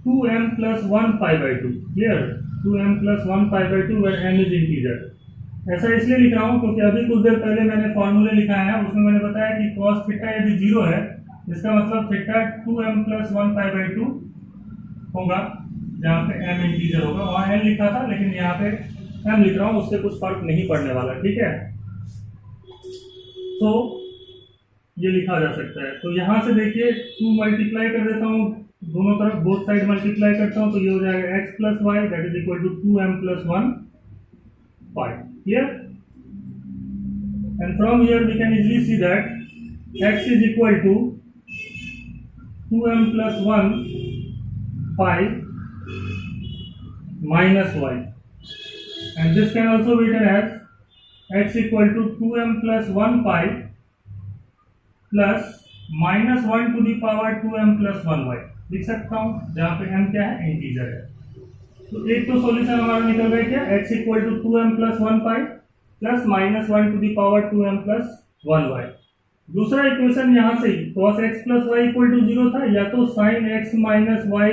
2m plus 1 π/2, clear. 2m plus 1 π/2 where n is integer. ऐसा इसलिए लिख रहा हूँ क्योंकि अभी कुछ देर पहले मैंने फॉर्मूले लिखा है, उसमें मैंने बताया कि cos थीटा यदि 0 है, इसका मतलब थीटा 2m प्लस 1 π/2 होगा, जहाँ पे m इंटीजर होगा। वहाँ n लिखा था लेकिन यहाँ पे m लिख रहा हूँ, उससे कुछ फर्क नहीं पड़ने वाला, ठीक है। तो ये लिखा जा सकता है। तो यहाँ से देखिए 2 मल्टीप्लाई कर देता हूँ, दोनों तरफ बोथ साइड मल्टीप्लाई करता हूँ, तो ये हो जाएगा x plus y that is equal to 2m plus 1 pi, clear. And from here we can easily see that x is equal to 2m plus 1 pi minus y, and this can also be written as x equal to 2m plus 1 pi plus minus 1 to the power 2m plus 1y लिख सकता हूँ, जहाँ पे m क्या है, integer है। तो एक तो सॉल्यूशन हमारा निकल गया क्या, x equal to 2m plus 1 pi plus minus 1 to the power 2m plus 1y। दूसरा इक्वेशन यहाँ से ही cos x plus y equal to 0 था, या तो sin x minus y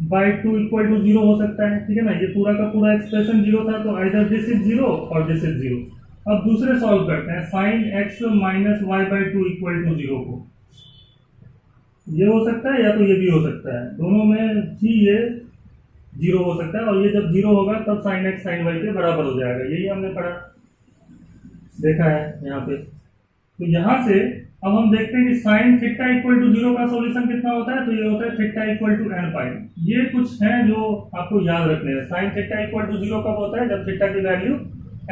by 2 equal to 0 हो सकता है, ठीक है ना। ये पूरा का पूरा एक्सप्रेशन 0 था, तो आइदर दिस इज 0 और दिस इज 0। अब दूसरे सॉल्व करते हैं, sin x minus y by 2 equal to 0 को। ये हो सकता है या तो ये भी हो सकता है, दोनों में ही ये 0 हो सकता है, और ये जब 0 होगा तब sin x sin y के बराबर हो जाएगा। यही हमने पढ़ा देखा है यहाँ पे। तो यहाँ से अब हम देखते हैं कि sin थीटा इक्वल टू 0 का सॉल्यूशन कितना होता है, तो ये होता है थीटा इक्वल टू n पाई। ये कुछ है जो आपको याद रखने हैं। sin थीटा इक्वल टू 0 कब होता है, जब थीटा की वैल्यू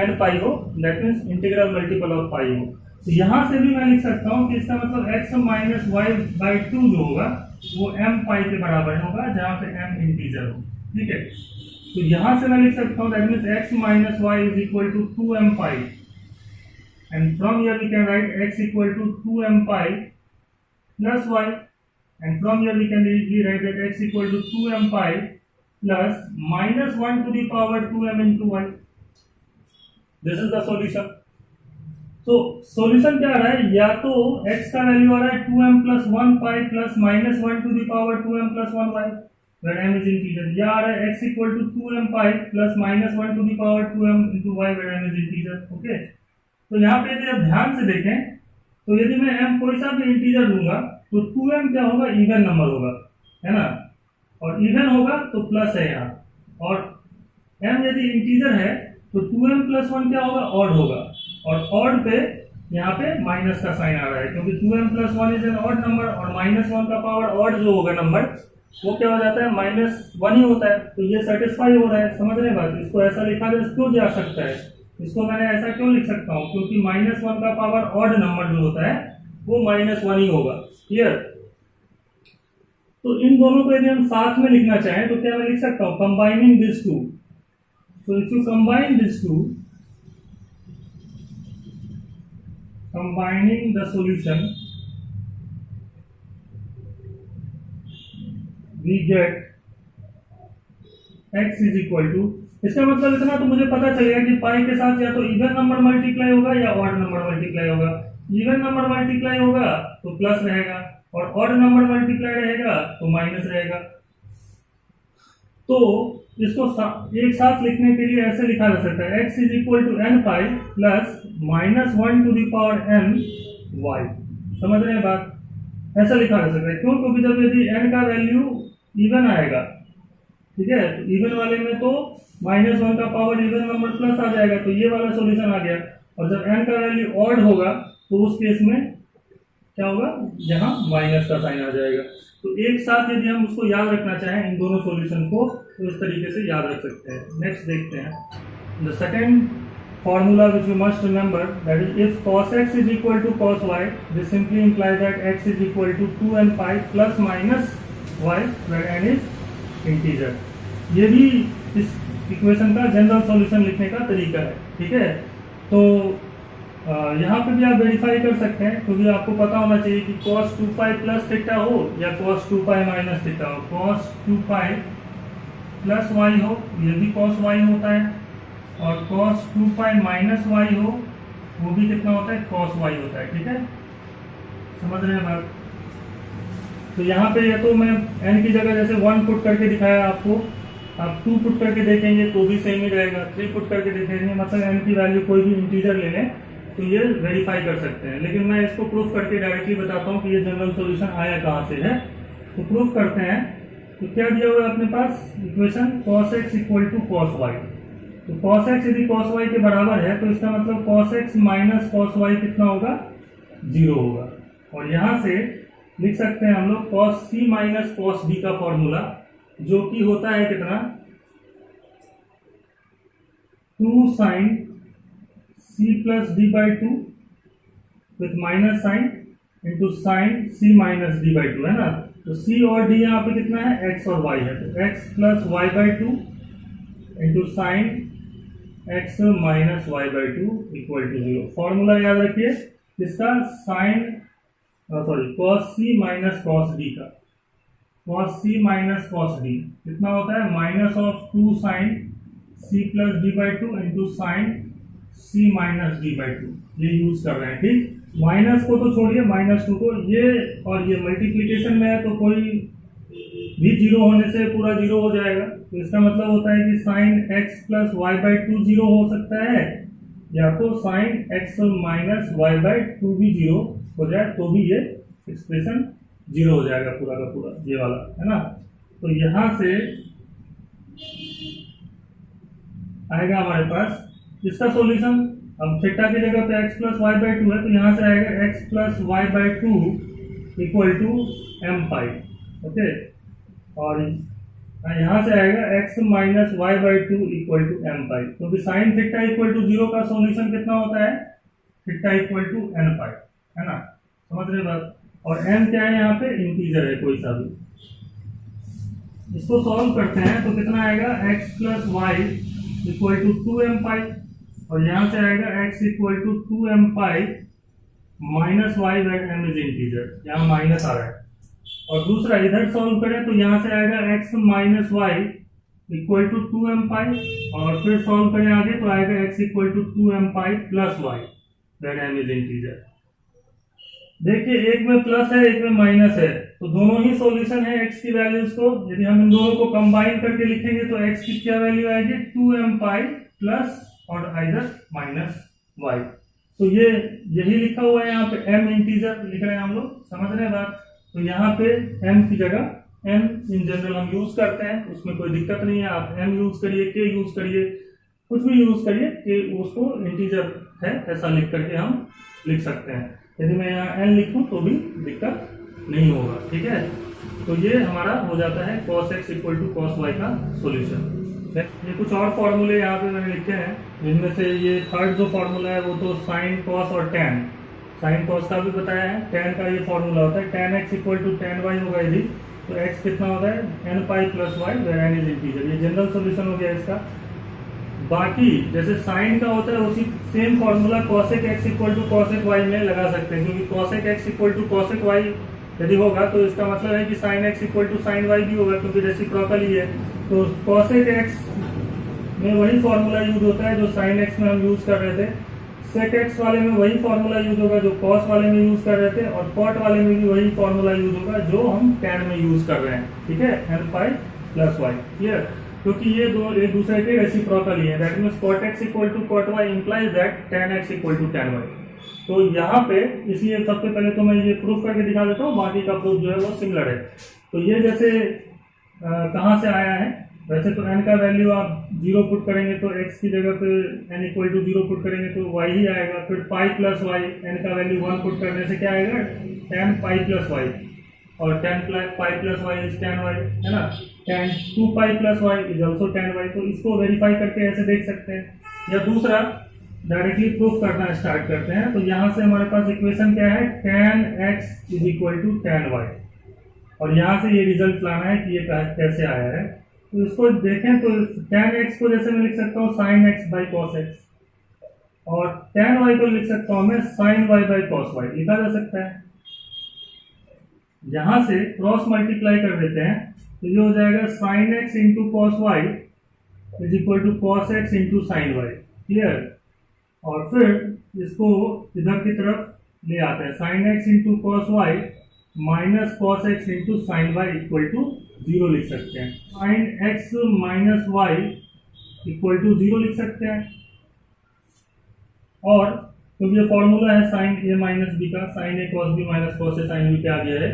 n पाई हो, that means integral multiple of pi हो। तो यहाँ से भी मैं लिख सकता हूँ कि इसका मतलब x माइनस वाई बाई 2 जो होगा वो m पाई के बराबर होगा, जहाँ पे m इंटीजर हो, ठीक है। तो यहाँ से मैं लिख सकता हूँ that means x minus y is equal to 2m pi, and from here we can write x equal to 2m pi plus y, and from here we can easily write that x equal to 2m pi plus minus 1 to the power 2m into y. This is the solution. तो solution क्या आ रहा है, या तो x का value आ रहा है 2m plus 1 pi plus minus 1 to the power 2m plus 1y where m is integer, या आ रहा है x equal to 2m pi plus minus 1 to the power 2m into y where m is integer, okay। तो यहाँ पे यदि आप ध्यान से देखें तो यदि मैं m कोई सा भी इंटीजर लूंगा तो 2m क्या होगा, इवन नंबर होगा, है ना, और इवन होगा तो प्लस है यहाँ, और m यदि इंटीजर है तो 2m प्लस 1 क्या होगा, ऑड होगा, और ऑड पे यहाँ पे माइनस का साइन आ रहा है क्योंकि 2m plus 1 is an odd number, और माइनस 1 का पावर ऑड जो होगा नंबर वो क्या हो जाता है, माइनस 1 ही होता है। तो ये सेटिस्फाई हो रहा है, समझ रहे बात। इसको ऐसा लिखा क्यों जा सकता है, इसको मैंने ऐसा क्यों लिख सकता हूँ, क्योंकि माइनस 1 का पावर ऑड नंबर जो होता है वो माइनस 1 ही होगा, क्लियर। तो इन दोनों को यदि हम साथ में लिखना चाहें तो क्या मैं लिख सकता हूँ, combining this two. So if you combine this two, combining the solution, we get x is equal to, इसका मतलब इतना तो मुझे पता चलेगा कि पाई के साथ या तो इवन नंबर मल्टीप्लाई होगा या ऑड नंबर मल्टीप्लाई होगा। इवन नंबर मल्टीप्लाई होगा तो प्लस रहेगा, और ऑड नंबर मल्टीप्लाई रहेगा तो माइनस रहेगा। तो इसको एक साथ लिखने के लिए ऐसे लिखा जा सकता है, x is equal to n pi plus minus 1 to the power n y। समझ रहे हैं बात, ऐसा लिखा जा सकता है। क्यों, क्योंकि जब यदि n का वैल्यू इवन आएगा, ठीक है, तो इवन वाले में तो माइनस 1 का पावर इवन नंबर प्लस आ जाएगा, तो ये वाला सॉल्यूशन आ गया। और जब n का वैल्यू ऑड होगा तो उस केस में क्या होगा, यहाँ माइनस का साइन आ जाएगा। तो एक साथ यदि हम उसको याद रखना चाहें इन दोनों सॉल्यूशन को, तो इस तरीके से याद रख सकते हैं। नेक्स्ट देखते हैं the second formula which you must remember, that is if cos x is equal to cos y, this simply implies that x is equal to 2n pi plus minus y where n is integer। ये भी इस equation का general solution लिखने का तरीका है, ठीक है। तो यहाँ पे भी आप वेरीफाई कर सकते हैं, क्योंकि आपको पता होना चाहिए कि cos 2 pi प्लस थीटा हो या cos 2 pi माइनस थीटा हो। cos 2 pi प्लस y हो, ये भी cos y होता है, और cos 2 pi माइनस y हो, वो भी कितना होता है, cos y होता है, ठीक है। समझ रहे हैं बात। तो यहाँ पे ये तो मैं n की जगह जैसे 1 पुट करके दिखाया आपको, आप 2 पुट करके देखेंगे तो भी सेम ही रहेगा, 3 पुट करके देखेंगे, मतलब n की वैल्यू कोई भी इंटीजर ले लें तो ये वेरीफाई कर सकते हैं। लेकिन मैं इसको प्रूफ करके डायरेक्टली बताता हूँ कि ये जनरल सॉल्यूशन आया कहाँ से है। तो प्रूफ करते हैं। तो क्या दिया हुआ है अपने पास equation, cos x equal to cos y। तो cos x यदि cos y के बराबर है तो इसका मतलब cos x minus cos y कितना होगा, 0 होगा। और यहाँ से लिख सकते हैं हम लोग cos c minus cos d का फॉर्मूला, जो कि होता है कितना, 2 sin c plus d by 2 with minus sine into sine c minus d by 2, है ना। तो c और d यहाँ पे कितना है, x और y है, तो x plus y by 2 into sine x minus y by 2 equal to 0। Formula याद रखिए इसका, sine cos c minus cos d का, cos c minus cos d कितना होता है, minus of 2 sine c plus d by 2 into sine c minus d by two, ये use कर रहे हैं। ठीक, माइनस को तो छोड़िए, माइनस टू को, ये और ये मल्टीप्लीकेशन में है तो कोई भी जीरो होने से पूरा जीरो हो जाएगा। तो इसका मतलब होता है कि sine x plus y by two zero हो सकता है, या तो sine x minus y by two भी जीरो हो जाए तो भी ये एक्सप्रेशन जीरो हो जाएगा पूरा का पूरा, ये वाला है ना। तो यहां से आएगा हमारे पास इसका सॉल्यूशन। अब थीटा की जगह पे x plus y by two है, तो यहाँ से आएगा x plus y by two equal to m pi. Okay, और यहाँ से आएगा x minus y by two equal to m pi, क्योंकि sine theta equal to zero का सॉल्यूशन कितना होता है, theta equal to n pi, है ना। समझ रहे बात। और n क्या है, यहाँ पे इंटीजर है कोई सा भी। इसको सॉल्व करते हैं तो कितना आएगा, x plus y equal to two m pi, और यहाँ से आएगा x equal to two m pi minus y where m is integer, यहाँ माइनस आ रहा है। और दूसरा इधर सॉल्व करें तो यहाँ से आएगा x minus y equal to two m pi, और फिर सॉल्व करें आगे तो आएगा x equal to two m pi plus y where m is integer. देखिए, एक में प्लस है, एक में माइनस है, तो दोनों ही सॉल्यूशन है x की वैल्यूज को। यदि हम इन दोनों को कंबाइन करके लिखेंगे तो x की क्या वैल्यू आएगी, टू एम पाई प्लस और आइदर माइनस वाई। तो ये यही लिखा हुआ है, यहाँ पे m इंटीजर लिख रहे हैं हम लोग, समझ रहे हैं बात। तो यहाँ पे m की जगह m इन जनरल हम यूज करते हैं, उसमें कोई दिक्कत नहीं है। आप m यूज करिए, k यूज करिए, कुछ भी यूज करिए, कि उसको इंटीजर है ऐसा लिख करके हम लिख सकते हैं। यदि मैं यहाँ n लिखूं तो भी दिक्कत नहीं होगा, ठीक है। तो ये हमारा हो जाता है cos x equal to cos y का सॉल्यूशन। ये कुछ और फॉर्मूले यहाँ पे मैंने लिखे हैं, जिनमें से ये थर्ड जो फॉर्मूला है वो तो साइन कॉस और टैन, साइन कॉस का भी बताया है, टैन का ये फॉर्मूला होता है, tan x equal to tan y होगा यदि, तो एक्स कितना होता है n pi plus y where n is integer. ये जनरल सोल्यूशन हो गया इसका। बाकी जैसे साइन का होता है उसी same formula cosec x equal to cosec y में लगा सकते हैं, क्योंकि cosec x equal to cosec y यदि होगा तो इसका मतलब है कि sine x equal to sine y भी होगा, क्योंकि रेसिप्रोकल ही है। तो कॉसेक एक्स में वही फॉर्मूला यूज होता है जो साइन एक्स में हम यूज कर रहे थे, सेक एक्स वाले में वही फॉर्मूला यूज होगा जो कॉस वाले में यूज कर रहे थे, और कॉट वाले में भी वही फॉर्मूला यूज होगा जो हम टैन में यूज कर रहे हैं, ठीक है, n pi plus y. Clear, क्योंकि ये दो एक दूसरे के रेसिप्रोकल ही है। That means cot x equal to cot y implies that tan x equal to tan y. तो यहाँ पे इसलिए सबसे पहले तो मैं ये प्रूफ करके दिखा देता हूँ, बाकी का प्रूफ जो है वो सिमिलर है। तो ये जैसे कहाँ से आया है, वैसे तो n का वैल्यू आप 0 पुट करेंगे तो x की जगह पे n इक्वल टू 0 पुट करेंगे तो y ही आएगा। फिर पाई प्लस वाई, n का वैल्यू 1 पुट करने से क्या आएगा, tan पाई प्लस वाई, और tan pi plus y is tan y, है ना। tan 2 pi plus y is also tan y. तो इसको वेरीफाई करके ऐसे देख सकते हैं। या दूसरा डायरेक्टली प्रूफ करना स्टार्ट करते हैं। तो यहाँ से हमारे पास इक्वेशन क्या है, tan x is equal to tan y, और यहाँ से ये रिजल्ट लाना है कि ये कैसे आया है। तो इसको देखें तो tan x को जैसे मैं लिख सकता हूँ sin x by cos x, और tan y को लिख सकता हूँ मैं sin y by cos y, लिखा जा सकता है। यहां से क्रॉस मल्टीप्लाई कर देते हैं तो ये हो जाएगा sin x into cos y is equal to cos x into sin y। Clear, और फिर इसको इधर की तरफ ले आते हैं, sin x into cos y minus cos x into sin y equal to 0 लिख सकते हैं। sin x minus y equal to 0 लिख सकते हैं। और तो ये फॉर्मूला है साइन ए माइनस बी का, sine A cos B minus cos A sine B पे आ गया है।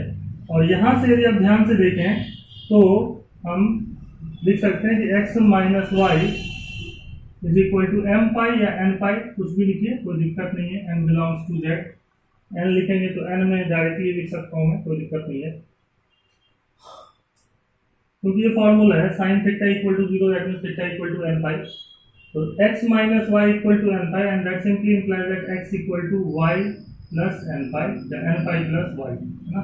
और यहाँ से यदि आप ध्यान से देखें तो हम लिख सकते हैं कि x minus y is equal to m pi या एन पाई, कुछ भी लिखिए कोई दिक्कत नहीं है। n belongs to z, n लिखेंगे तो n में डायरेक्टली लिख सकता हूँ मैं, कोई दिक्कत नहीं है, क्योंकि ये फॉर्मूला है sine theta equal to 0 that means theta equal to n pi. तो x minus y equal to n pi, and that simply implies that x equal to y plus n pi, n pi plus y, है ना,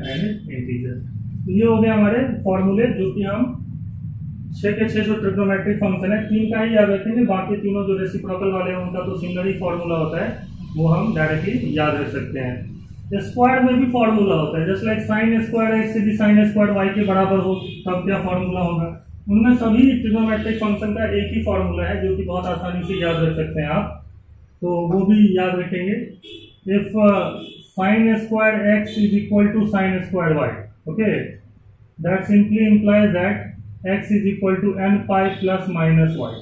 n is integer. तो ये हो गया हमारे फॉर्मूले, जो कि हम 6 के 6 जो ट्रिग्नोमेट्रिक फंक्शन है 3 का ही याद रखेंगे, बाकी तीनों जो रेसिप्रोकल वाले हैं उनका तो सिमिलर ही फॉर्मूला होता है, वो हम डायरेक्टली याद रख सकते हैं। स्क्वायर में भी फॉर्मूला होता है, just like sign square x यदि साइन स्क्वायर वाई के बराबर हो तब क्या फॉर्मूला होगा, उनमें सभी ट्रिग्नोमेट्रिक फंक्शन का एक ही फॉर्मूला है जो कि बहुत आसानी से याद रख सकते हैं आप, तो वो भी याद रखेंगे। If sin square x is equal to sin square y, okay, that simply implies that x is equal to n pi plus minus y,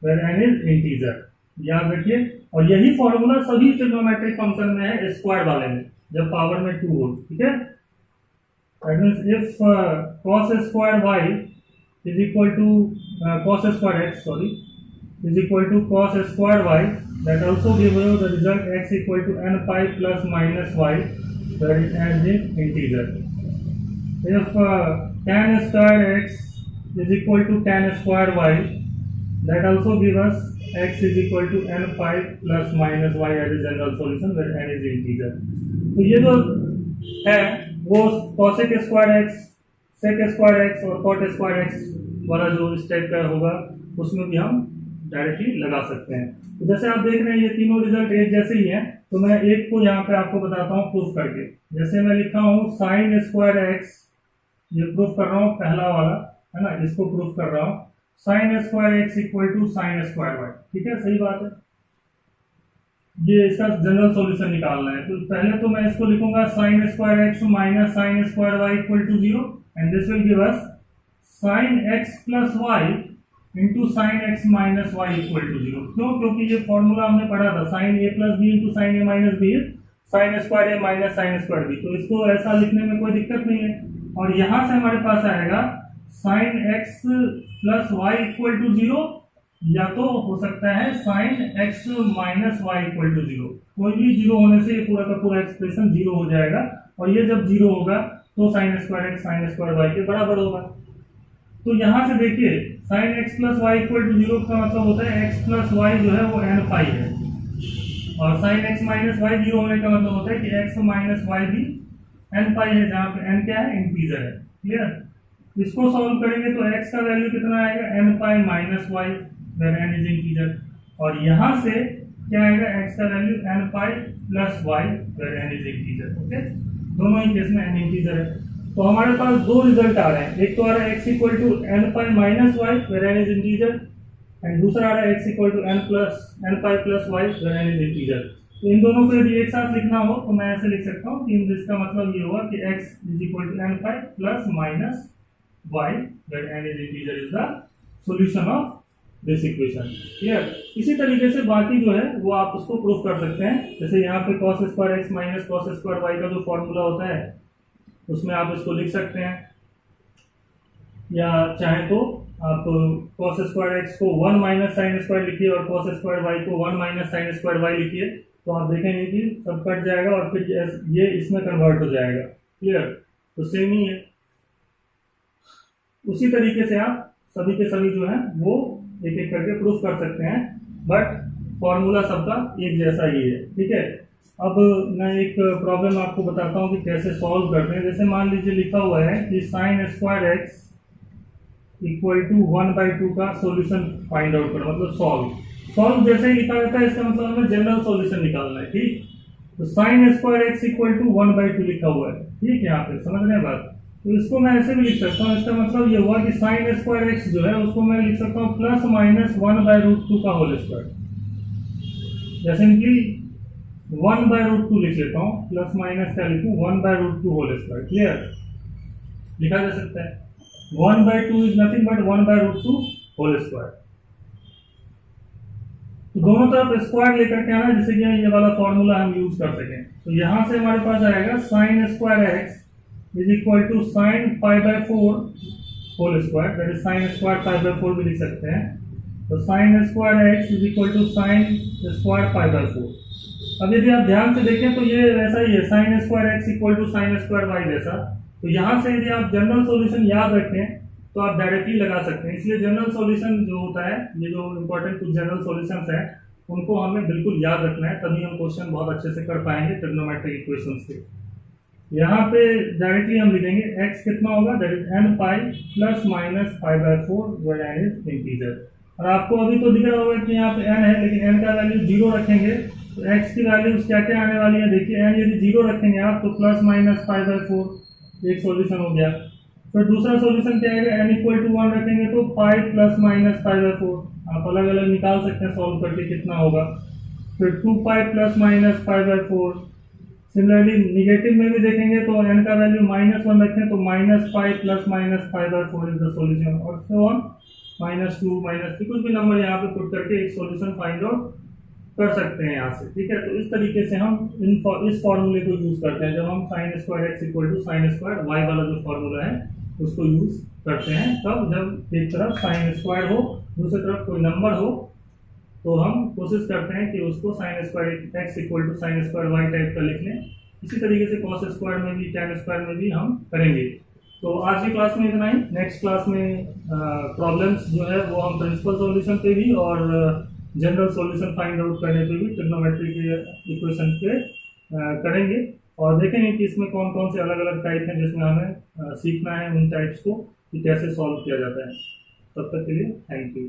where n is integer। याद रखिए, और यही फॉर्मूला सभी ट्रिग्नोमेट्रिक फंक्शन में है, square वाले में, जब पावर में 2 हो, ठीक है। That means if cos square y is equal to cos square x, sorry, is equal to cos square y, that also gives you the result x equal to n pi plus minus y, where n is integer। If tan square x is equal to tan square y, that also gives us x is equal to n pi plus minus y as a general solution, where n is integer। तो ये जो है वो cosec square x, sec square x और cot square x वाला जो इस type का होगा उसमें भी हम डायरेक्टली लगा सकते हैं। तो जैसे आप देख रहे हैं ये तीनों रिजल्ट एक जैसे ही हैं, तो मैं एक को यहाँ पे आपको बताता हूँ प्रूफ करके। जैसे मैं लिखा हूँ sin स्क्वायर x, ये प्रूफ कर रहा हूँ पहला वाला है ना, इसको प्रूफ कर रहा हूँ sin square x equal to sin square y, ठीक है, सही बात है। ये इसका जनरल सॉल्यूशन निकालना है, तो पहले तो मैं इसको लिखूंगा sin square x minus sin square y equal to 0, and this will give us sin x plus y into sine x minus y equal to 0। क्यों? क्योंकि ये फॉर्मूला हमने पढ़ा था, sine A plus B into sine A minus B sine square A minus sine square B, तो इसको ऐसा लिखने में कोई दिक्कत नहीं है। और यहाँ से हमारे पास आएगा sine x plus y equal to 0, या तो हो सकता है sine x minus y equal to 0। कोई भी 0 होने से ये पूरा का पूरा एक्सप्रेशन 0 हो जाएगा, और ये जब 0 होगा तो sine square x sine square y के बराबर होगा। तो यहाँ से देखिए sine x plus y equal to 0 का मतलब होता है एक्स प्लस वाई जो है वो एन पाई है, और साइन एक्स माइनस वाई 0 होने का मतलब होता है कि एक्स माइनस वाई भी एन पाई है, जहाँ पे एन क्या है, इंटीजर है। क्लियर? इसको सॉल्व करेंगे तो एक्स का वैल्यू कितना आएगा, n pi minus y, where n is integer, और यहाँ से क्या आएगा, एक्स का value n pi plus y, where n is integer. Okay, दोनों ही केस में एन इंटीजर है। तो हमारे पास दो रिजल्ट आ रहे हैं, एक तो आ रहा है x equal to n pi minus y where n is integer, and दूसरा आ रहा है x equal to n pi plus y where n is integer. तो इन दोनों को यदि एक साथ लिखना हो तो मैं ऐसे लिख सकता हूँ कि इसका मतलब ये हुआ कि x is equal to n pi plus minus y where n is integer is the solution of this equation. Clear? इसी तरीके से बाकी जो है वो आप उसको प्रूफ कर सकते हैं। जैसे यहाँ पे cos square x minus cos square y का जो फॉर्मूला होता है उसमें आप इसको लिख सकते हैं, या चाहे तो आप cos स्क्वायर x को 1 माइनस साइन स्क्वायर लिखिए और cos स्क्वायर y को 1 माइनस साइन स्क्वायर y लिखिए, तो आप देखेंगे कि सब कट जाएगा और फिर ये इसमें कन्वर्ट हो जाएगा। क्लियर? तो सेम ही है। उसी तरीके से आप सभी के सभी जो है वो एक एक करके प्रूफ कर सकते हैं, बट फॉर्मूला सबका एक जैसा ही है। ठीक है, अब मैं एक प्रॉब्लम आपको बताता हूँ कि कैसे सॉल्व करते हैं। जैसे मान लीजिए लिखा हुआ है कि sine square x equal to 1/2 का सॉल्यूशन फाइंड आउट करो, मतलब सॉल्व जैसे ही लिखा रहता है इसका मतलब हमें जनरल सॉल्यूशन निकालना है। ठीक, तो sine square x equal to 1/2 लिखा हुआ है। ठीक, यहाँ पे समझ रहे हैं बात? तो इसको मैं ऐसे भी लिख सकता हूँ, इसका मतलब ये हुआ कि साइन स्क्वायर एक्स जो है उसको मैं लिख सकता हूँ प्लस माइनस 1/√2 का होल स्क्वायर, या सिंपली 1/√2 लिख लेता हूँ, प्लस माइनस क्या लिखूँ, 1/√2 होल स्क्वायर। क्लियर? लिखा जा सकता है 1/2 is nothing but 1/√2 whole square. तो दोनों तरफ स्क्वायर लेकर के आना, जिससे कि ये वाला फॉर्मूला हम यूज कर सकें। तो यहां से हमारे पास आएगा sine square x is equal to sine π/4 whole square, that is sine square π/4 भी लिख सकते हैं। तो sine square x is equal to sine square π/4। अब यदि आप ध्यान से देखें तो ये वैसा ही है, sine square x equal to sine square y जैसा। तो यहाँ से यदि आप जनरल सॉल्यूशन याद रखें तो आप डायरेक्टली लगा सकते हैं। इसलिए जनरल सॉल्यूशन जो होता है, ये जो इंपॉर्टेंट कुछ जनरल सॉल्यूशंस हैं उनको हमें बिल्कुल याद रखना है, तभी हम क्वेश्चन बहुत अच्छे से कर पाएंगे ट्रिग्नोमेट्रिक इक्वेशंस के। यहाँ पे डायरेक्टली हम लिखेंगे x कितना होगा, that is n pi plus minus π/4 where n is integer. और आपको अभी तो दिख रहा होगा कि यहाँ पे n है, लेकिन n का वैल्यू 0 रखेंगे तो x की वैल्यू क्या क्या आने वाली है। देखिए n यदि 0 रखेंगे आप तो प्लस माइनस π/4 एक सॉल्यूशन हो गया। फिर दूसरा सॉल्यूशन क्या आएगा, n इक्वल टू 1 रखेंगे तो पाई प्लस माइनस पाई बाय 4, आप अलग अलग निकाल सकते हैं सॉल्व करके कितना होगा। फिर 2 pi plus minus pi bye 4। Similarly negative में भी देखेंगे तो n का वैल्यू -1 रखें तो minus pi plus minus pi bye 4 is the solution, और सो ऑन -2 -3 कुछ भी नंबर यहाँ पे पुट करके एक सॉल्यूशन फाइंड आउट कर सकते हैं यहाँ से, ठीक है। तो इस तरीके से हम इस फॉर्मूले को यूज करते हैं जब हम sin square x equal to sin square y वाला जो फॉर्मूला है उसको यूज करते हैं। तब जब एक तरफ sin स्क्वायर हो दूसरी तरफ कोई नंबर हो तो हम कोशिश करते हैं कि उसको sin square x equal to sin square y type का लिख लें। इसी तरीके से cos स्क्वायर में भी tan स्क्वायर में भी हम करेंगे। तो आज की क्लास में इतना ही। नेक्स्ट क्लास में प्रॉब्लम्स जो है वो हम प्रिंसिपल सॉल्यूशन पे भी और जनरल सॉल्यूशन फाइंड आउट करने पे भी ट्रिग्नोमेट्री के इक्वेशन पे करेंगे, और देखेंगे कि इसमें कौन कौन से अलग अलग टाइप हैं जिसमें हमें सीखना है उन टाइप्स को कि कैसे सॉल्व किया जाता है। तब तक के लिए थैंक यू।